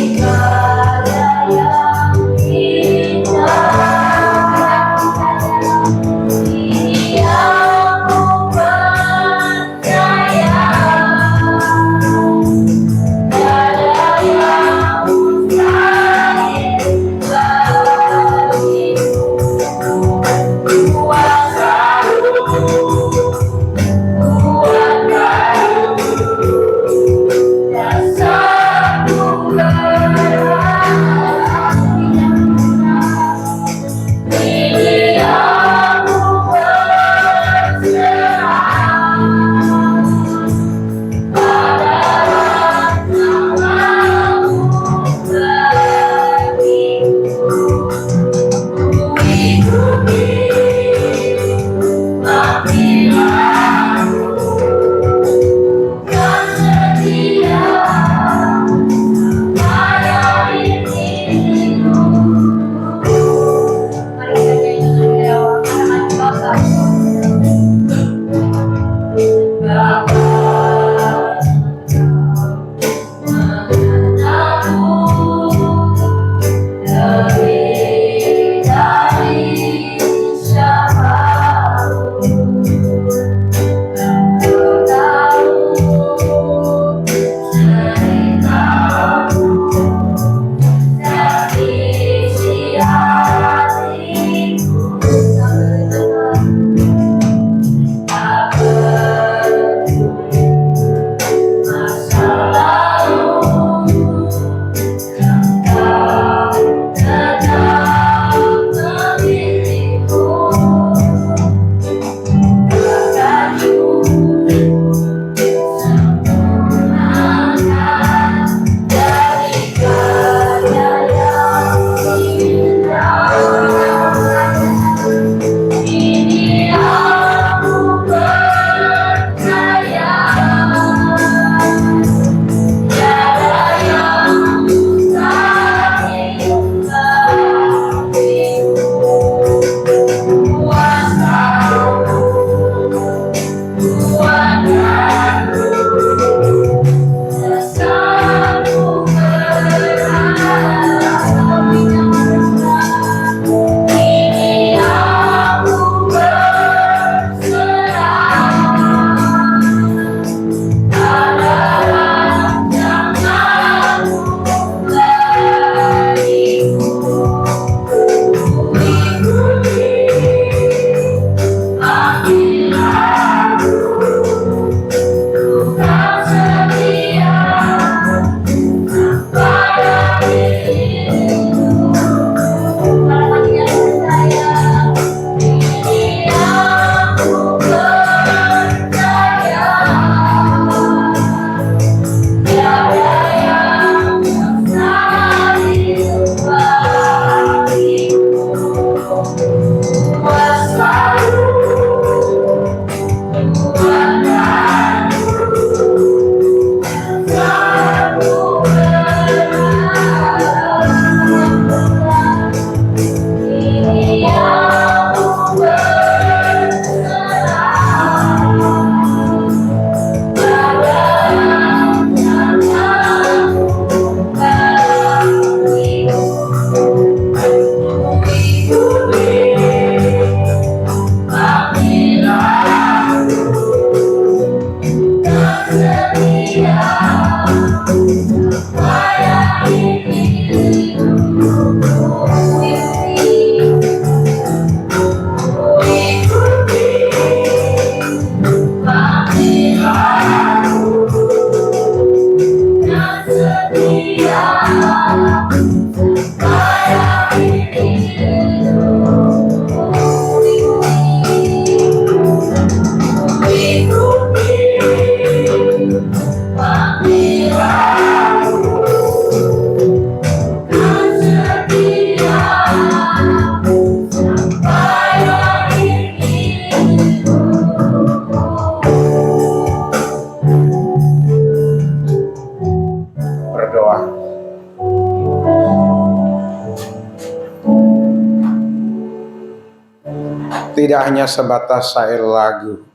Tidak hanya sebatas syair lagu,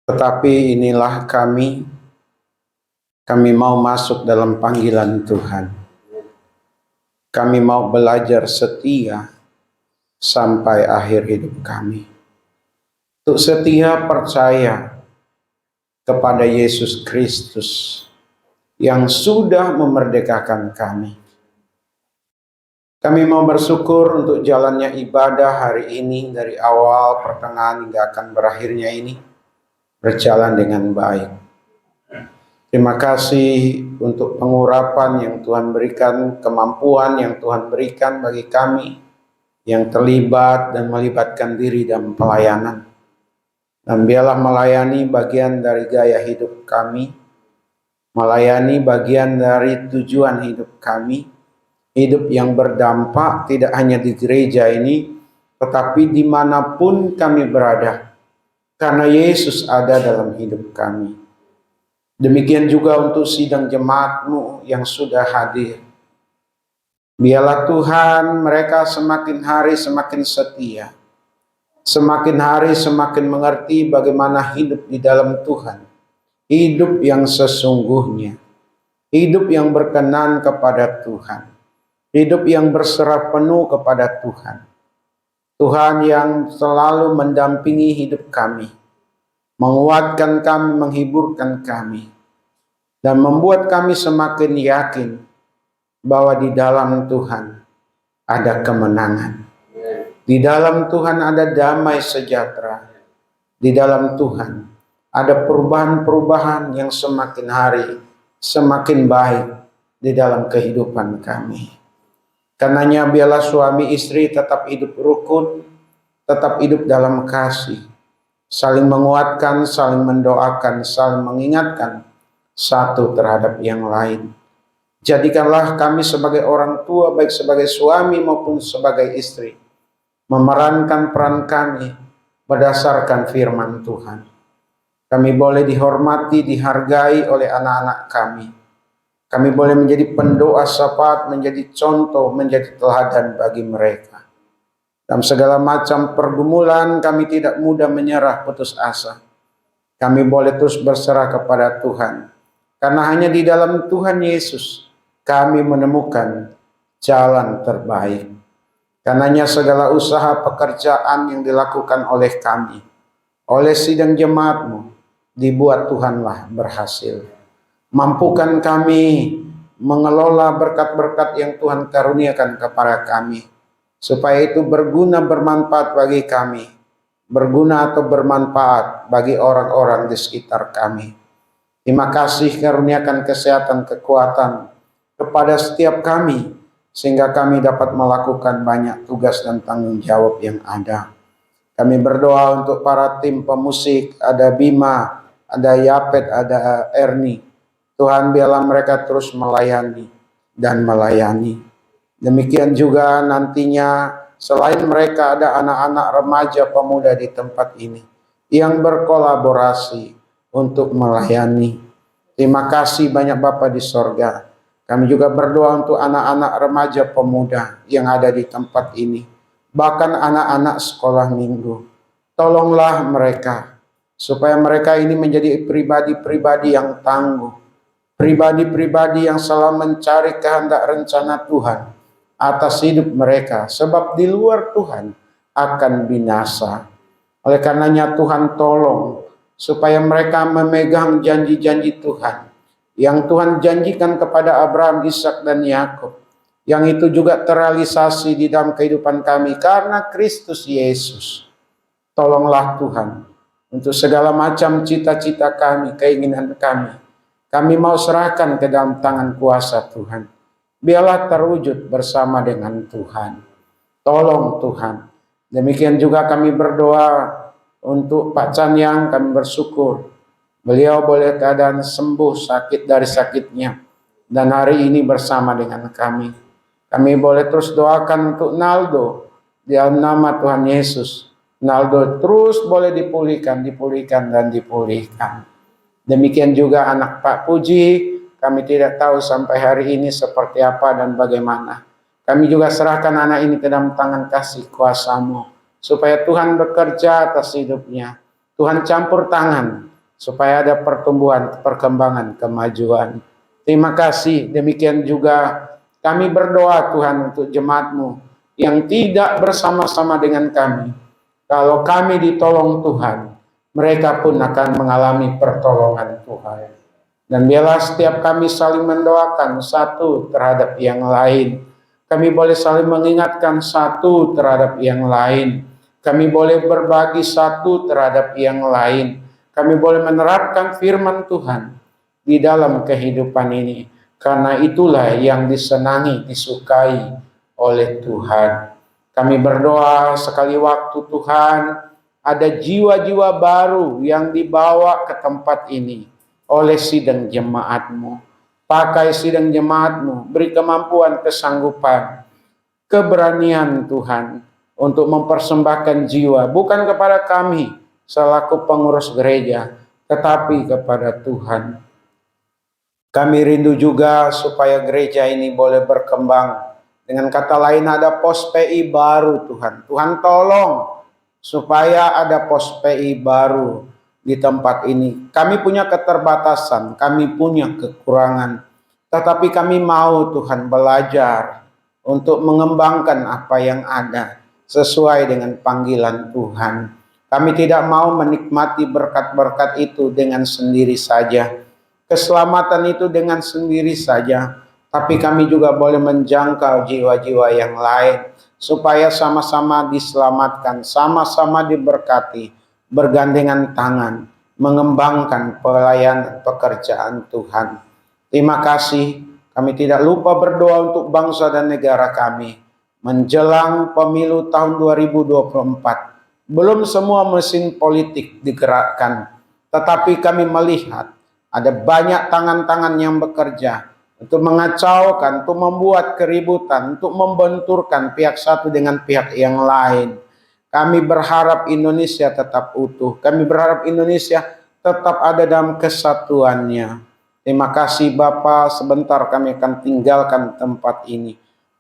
tetapi inilah kami mau masuk dalam panggilan Tuhan. Kami mau belajar setia sampai akhir hidup kami. Untuk setia percaya kepada Yesus Kristus yang sudah memerdekakan kami. Kami mau bersyukur untuk jalannya ibadah hari ini dari awal, pertengahan hingga akan berakhirnya ini berjalan dengan baik. Terima kasih untuk pengurapan yang Tuhan berikan, kemampuan yang Tuhan berikan bagi kami yang terlibat dan melibatkan diri dalam pelayanan. Dan biarlah melayani bagian dari gaya hidup kami, melayani bagian dari tujuan hidup kami, hidup yang berdampak tidak hanya di gereja ini, tetapi dimanapun kami berada, karena Yesus ada dalam hidup kami. Demikian juga untuk sidang jemaat-Mu yang sudah hadir. Biarlah Tuhan mereka semakin hari semakin setia, semakin hari semakin mengerti bagaimana hidup di dalam Tuhan, hidup yang sesungguhnya, hidup yang berkenan kepada Tuhan, hidup yang berserah penuh kepada Tuhan. Tuhan yang selalu mendampingi hidup kami, menguatkan kami, menghiburkan kami, dan membuat kami semakin yakin bahwa di dalam Tuhan ada kemenangan. Di dalam Tuhan ada damai sejahtera. Di dalam Tuhan ada perubahan-perubahan yang semakin hari semakin baik di dalam kehidupan kami. Karenanya biarlah suami istri tetap hidup rukun, tetap hidup dalam kasih, saling menguatkan, saling mendoakan, saling mengingatkan satu terhadap yang lain. Jadikanlah kami sebagai orang tua, baik sebagai suami maupun sebagai istri, memerankan peran kami berdasarkan firman Tuhan. Kami boleh dihormati, dihargai oleh anak-anak kami. Kami boleh menjadi pendoa syafaat, menjadi contoh, menjadi teladan bagi mereka. Dalam segala macam pergumulan kami tidak mudah menyerah putus asa. Kami boleh terus berserah kepada Tuhan. Karena hanya di dalam Tuhan Yesus kami menemukan jalan terbaik. Karenanya segala usaha pekerjaan yang dilakukan oleh kami, oleh sidang jemaat-Mu, dibuat Tuhanlah berhasil. Mampukan kami mengelola berkat-berkat yang Tuhan karuniakan kepada kami, supaya itu berguna bermanfaat bagi kami, berguna atau bermanfaat bagi orang-orang di sekitar kami. Terima kasih karuniakan kesehatan, kekuatan kepada setiap kami, sehingga kami dapat melakukan banyak tugas dan tanggung jawab yang ada. Kami berdoa untuk para tim pemusik, ada Bima, ada Yapet, ada Erni. Tuhan biarlah mereka terus melayani dan melayani. Demikian juga nantinya selain mereka ada anak-anak remaja pemuda di tempat ini yang berkolaborasi untuk melayani. Terima kasih banyak Bapa di sorga. Kami juga berdoa untuk anak-anak remaja pemuda yang ada di tempat ini. Bahkan anak-anak sekolah minggu. Tolonglah mereka supaya mereka ini menjadi pribadi-pribadi yang tangguh. Pribadi-pribadi yang selalu mencari kehendak rencana Tuhan atas hidup mereka. Sebab di luar Tuhan akan binasa. Oleh karenanya Tuhan tolong supaya mereka memegang janji-janji Tuhan. Yang Tuhan janjikan kepada Abraham, Ishak dan Yakub. Yang itu juga terrealisasi di dalam kehidupan kami karena Kristus Yesus. Tolonglah Tuhan untuk segala macam cita-cita kami, keinginan kami. Kami mau serahkan ke dalam tangan kuasa Tuhan. Biarlah terwujud bersama dengan Tuhan. Tolong Tuhan. Demikian juga kami berdoa untuk Pak Canyang, kami bersyukur. Beliau boleh keadaan sembuh sakit dari sakitnya. Dan hari ini bersama dengan kami. Kami boleh terus doakan untuk Naldo. Di dalam nama Tuhan Yesus. Naldo terus boleh dipulihkan dan dipulihkan. Demikian juga anak Pak Puji, kami tidak tahu sampai hari ini seperti apa dan bagaimana. Kami juga serahkan anak ini ke dalam tangan kasih kuasa-Mu. supaya Tuhan bekerja atas hidupnya. Tuhan campur tangan supaya ada pertumbuhan, perkembangan, kemajuan. Terima kasih. Demikian juga kami berdoa Tuhan untuk jemaat-Mu yang tidak bersama-sama dengan kami. Kalau kami ditolong Tuhan, mereka pun akan mengalami pertolongan Tuhan. Dan biarlah setiap kami saling mendoakan satu terhadap yang lain. Kami boleh saling mengingatkan satu terhadap yang lain. Kami boleh berbagi satu terhadap yang lain. Kami boleh menerapkan firman Tuhan di dalam kehidupan ini. Karena itulah yang disenangi, disukai oleh Tuhan. Kami berdoa sekali waktu Tuhan, ada jiwa-jiwa baru yang dibawa ke tempat ini oleh sidang jemaat-Mu. Pakai sidang jemaat-Mu, beri kemampuan, kesanggupan, keberanian Tuhan untuk mempersembahkan jiwa, bukan kepada kami selaku pengurus gereja, tetapi kepada Tuhan. Kami rindu juga supaya gereja ini boleh berkembang. Dengan kata lain ada pos PI baru Tuhan. Tuhan tolong supaya ada pos PI baru di tempat ini. Kami punya keterbatasan, kami punya kekurangan. Tetapi kami mau Tuhan belajar untuk mengembangkan apa yang ada sesuai dengan panggilan Tuhan. Kami tidak mau menikmati berkat-berkat itu dengan sendiri saja. Keselamatan itu dengan sendiri saja. Tapi kami juga boleh menjangkau jiwa-jiwa yang lain. Supaya sama-sama diselamatkan, sama-sama diberkati, bergandengan tangan, mengembangkan pelayanan pekerjaan Tuhan. Terima kasih. Kami tidak lupa berdoa untuk bangsa dan negara kami. Menjelang pemilu tahun 2024. Belum semua mesin politik digerakkan, tetapi kami melihat ada banyak tangan-tangan yang bekerja untuk mengacaukan, untuk membuat keributan, untuk membenturkan pihak satu dengan pihak yang lain. Kami berharap Indonesia tetap utuh. Kami berharap Indonesia tetap ada dalam kesatuannya. Terima kasih Bapa, sebentar kami akan tinggalkan tempat ini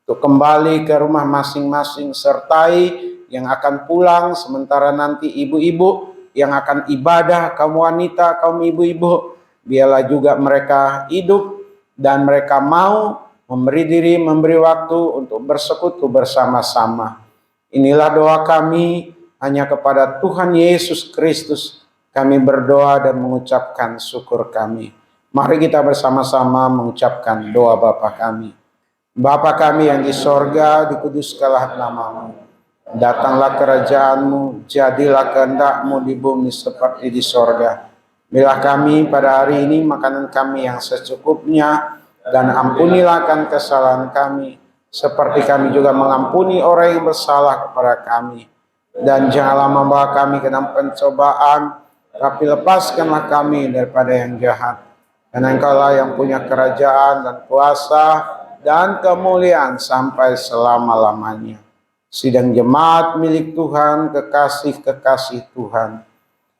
untuk kembali ke rumah masing-masing, sertai yang akan pulang, sementara nanti ibu-ibu yang akan ibadah, kaum wanita, kaum ibu-ibu, biarlah juga mereka hidup dan mereka mau memberi diri, memberi waktu untuk bersekutu bersama-sama. Inilah doa kami, hanya kepada Tuhan Yesus Kristus kami berdoa dan mengucapkan syukur kami. Mari kita bersama-sama mengucapkan doa Bapa kami. Bapa kami yang di sorga, dikuduskanlah nama-Mu. Datanglah kerajaan-Mu, jadilah kehendak-Mu di bumi seperti di sorga. Berilah kami pada hari ini makanan kami yang secukupnya, dan ampunilah akan kesalahan kami, seperti kami juga mengampuni orang yang bersalah kepada kami. Dan janganlah membawa kami ke dalam pencobaan, tapi lepaskanlah kami daripada yang jahat. Karena Engkaulah yang punya kerajaan dan kuasa dan kemuliaan sampai selama-lamanya. Sidang jemaat milik Tuhan, kekasih-kekasih Tuhan,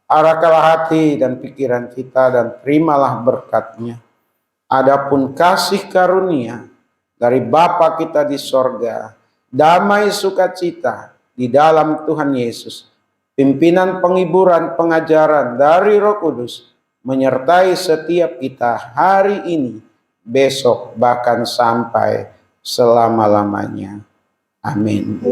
arahkanlah hati dan pikiran kita dan terimalah berkat-Nya. Adapun kasih karunia dari Bapa kita di sorga, damai sukacita di dalam Tuhan Yesus, pimpinan penghiburan pengajaran dari Roh Kudus, menyertai setiap kita hari ini, besok, bahkan sampai selama-lamanya. Amin.